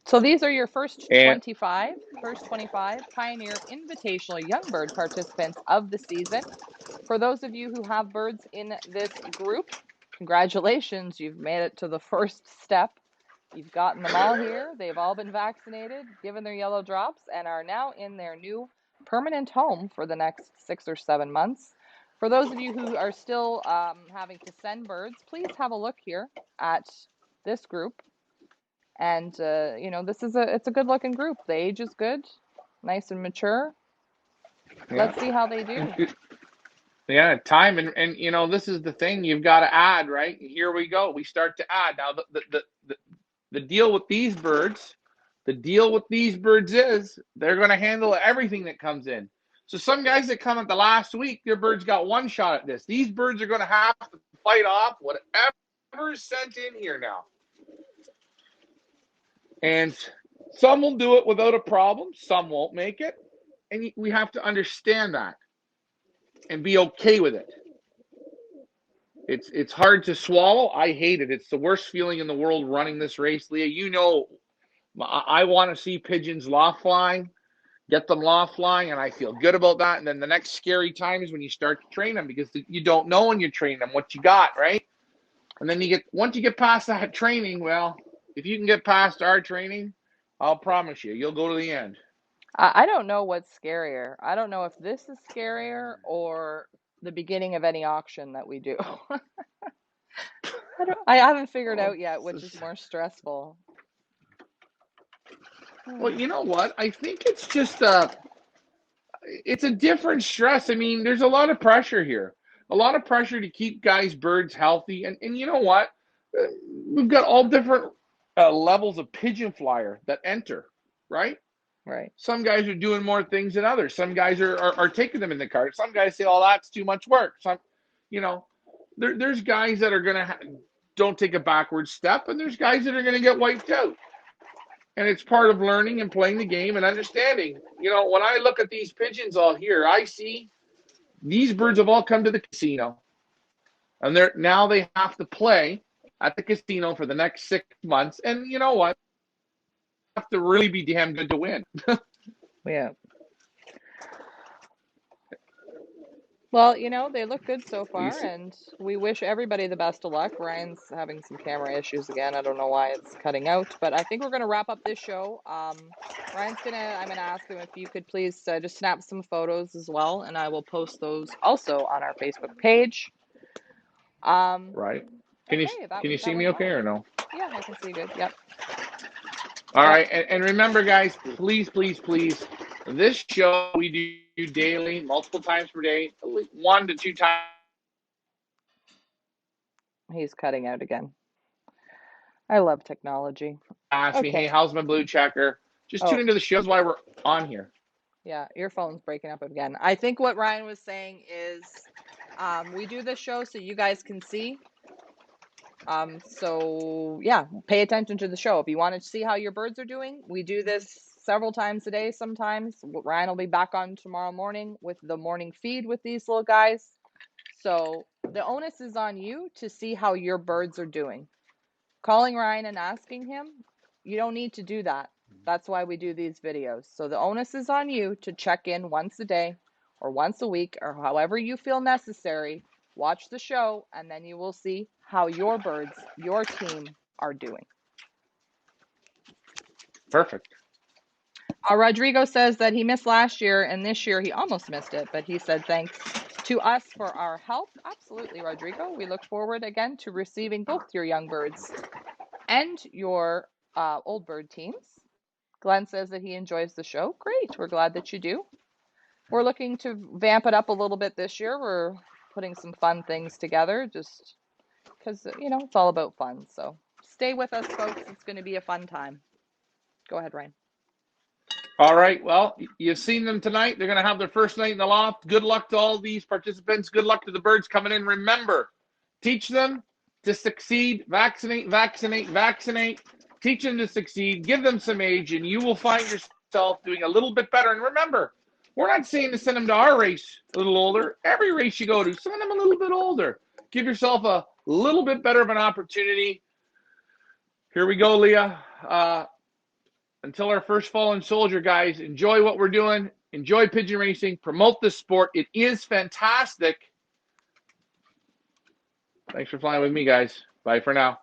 So these are your And first 25 Pioneer Invitational Young Bird participants of the season. For those of you who have birds in this group, congratulations, you've made it to the first step. You've gotten them all here. They've all been vaccinated, given their yellow drops, and are now in their new permanent home for the next 6 or 7 months. For those of you who are still having to send birds, please have a look here at this group. And it's a good looking group. The age is good, nice and mature. yeah, Let's see how they do. yeah, time and this is the thing you've got to add, right? Here we go. We start to add now. The deal with these birds, is they're going to handle everything that comes in. So some guys that come at the last week, their birds got one shot at this. These birds are going to have to fight off whatever is sent in here now. And some will do it without a problem. Some won't make it. And we have to understand that and be okay with it. It's hard to swallow. I hate it. It's the worst feeling in the world running this race, Leah. I want to see pigeons loft flying, get them loft flying, and I feel good about that. And then the next scary time is when you start to train them because you don't know when you train them what you got, right? And then once you get past that training, well, if you can get past our training, I'll promise you'll go to the end. I don't know what's scarier. I don't know if this is scarier or the beginning of any auction that we do. I haven't figured Well, out yet which is more stressful. you know what? I think it's a different stress. I mean, there's a lot of pressure here, a lot of pressure to keep guys' birds healthy. And you know what? We've got all different levels of pigeon flyer that enter, right? Right. Some guys are doing more things than others. Some guys are taking them in the cart. Some guys say, "Oh, that's too much work." Some, you know, there's guys that are gonna don't take a backward step, and there's guys that are gonna get wiped out. And it's part of learning and playing the game and understanding. When I look at these pigeons all here, I see these birds have all come to the casino, and now they have to play at the casino for the next 6 months. And you know what? Have to really be damn good to win. Yeah. Well, they look good so far, and we wish everybody the best of luck. Ryan's having some camera issues again. I don't know why it's cutting out, but I think we're going to wrap up this show. I'm going to ask him if you could please just snap some photos as well, and I will post those also on our Facebook page. Right. Can you see me okay or no? Yeah, I can see you good. Yep. All right. And remember, guys, please, please, please, this show we do daily, multiple times per day, 1 to 2 times. He's cutting out again. I love technology. Ask me, hey, how's my blue checker? Just tune into the shows while we're on here. Yeah, your phone's breaking up again. I think what Ryan was saying is we do this show so you guys can see. So yeah, pay attention to the show. If you want to see how your birds are doing, we do this several times a day sometimes. Ryan will be back on tomorrow morning with the morning feed with these little guys. So the onus is on you to see how your birds are doing. Calling Ryan and asking him, you don't need to do that. That's why we do these videos. So the onus is on you to check in once a day or once a week or however you feel necessary. Watch the show, and then you will see how your birds, your team, are doing. Perfect. Rodrigo says that he missed last year, and this year he almost missed it, but he said thanks to us for our help. Absolutely, Rodrigo. We look forward again to receiving both your young birds and your old bird teams. Glenn says that he enjoys the show. Great. We're glad that you do. We're looking to vamp it up a little bit this year. We're putting some fun things together just because, it's all about fun. So stay with us, folks. It's going to be a fun time. Go ahead, Ryan. All right. Well, you've seen them tonight. They're going to have their first night in the loft. Good luck to all these participants. Good luck to the birds coming in. Remember, teach them to succeed. Vaccinate, vaccinate, vaccinate. Teach them to succeed. Give them some age, and you will find yourself doing a little bit better. And remember, we're not saying to send them to our race a little older. Every race you go to, send them a little bit older. Give yourself a little bit better of an opportunity. Here we go, Leah. Until our first fallen soldier, guys, enjoy what we're doing. Enjoy pigeon racing. Promote the sport. It is fantastic. Thanks for flying with me, guys. Bye for now.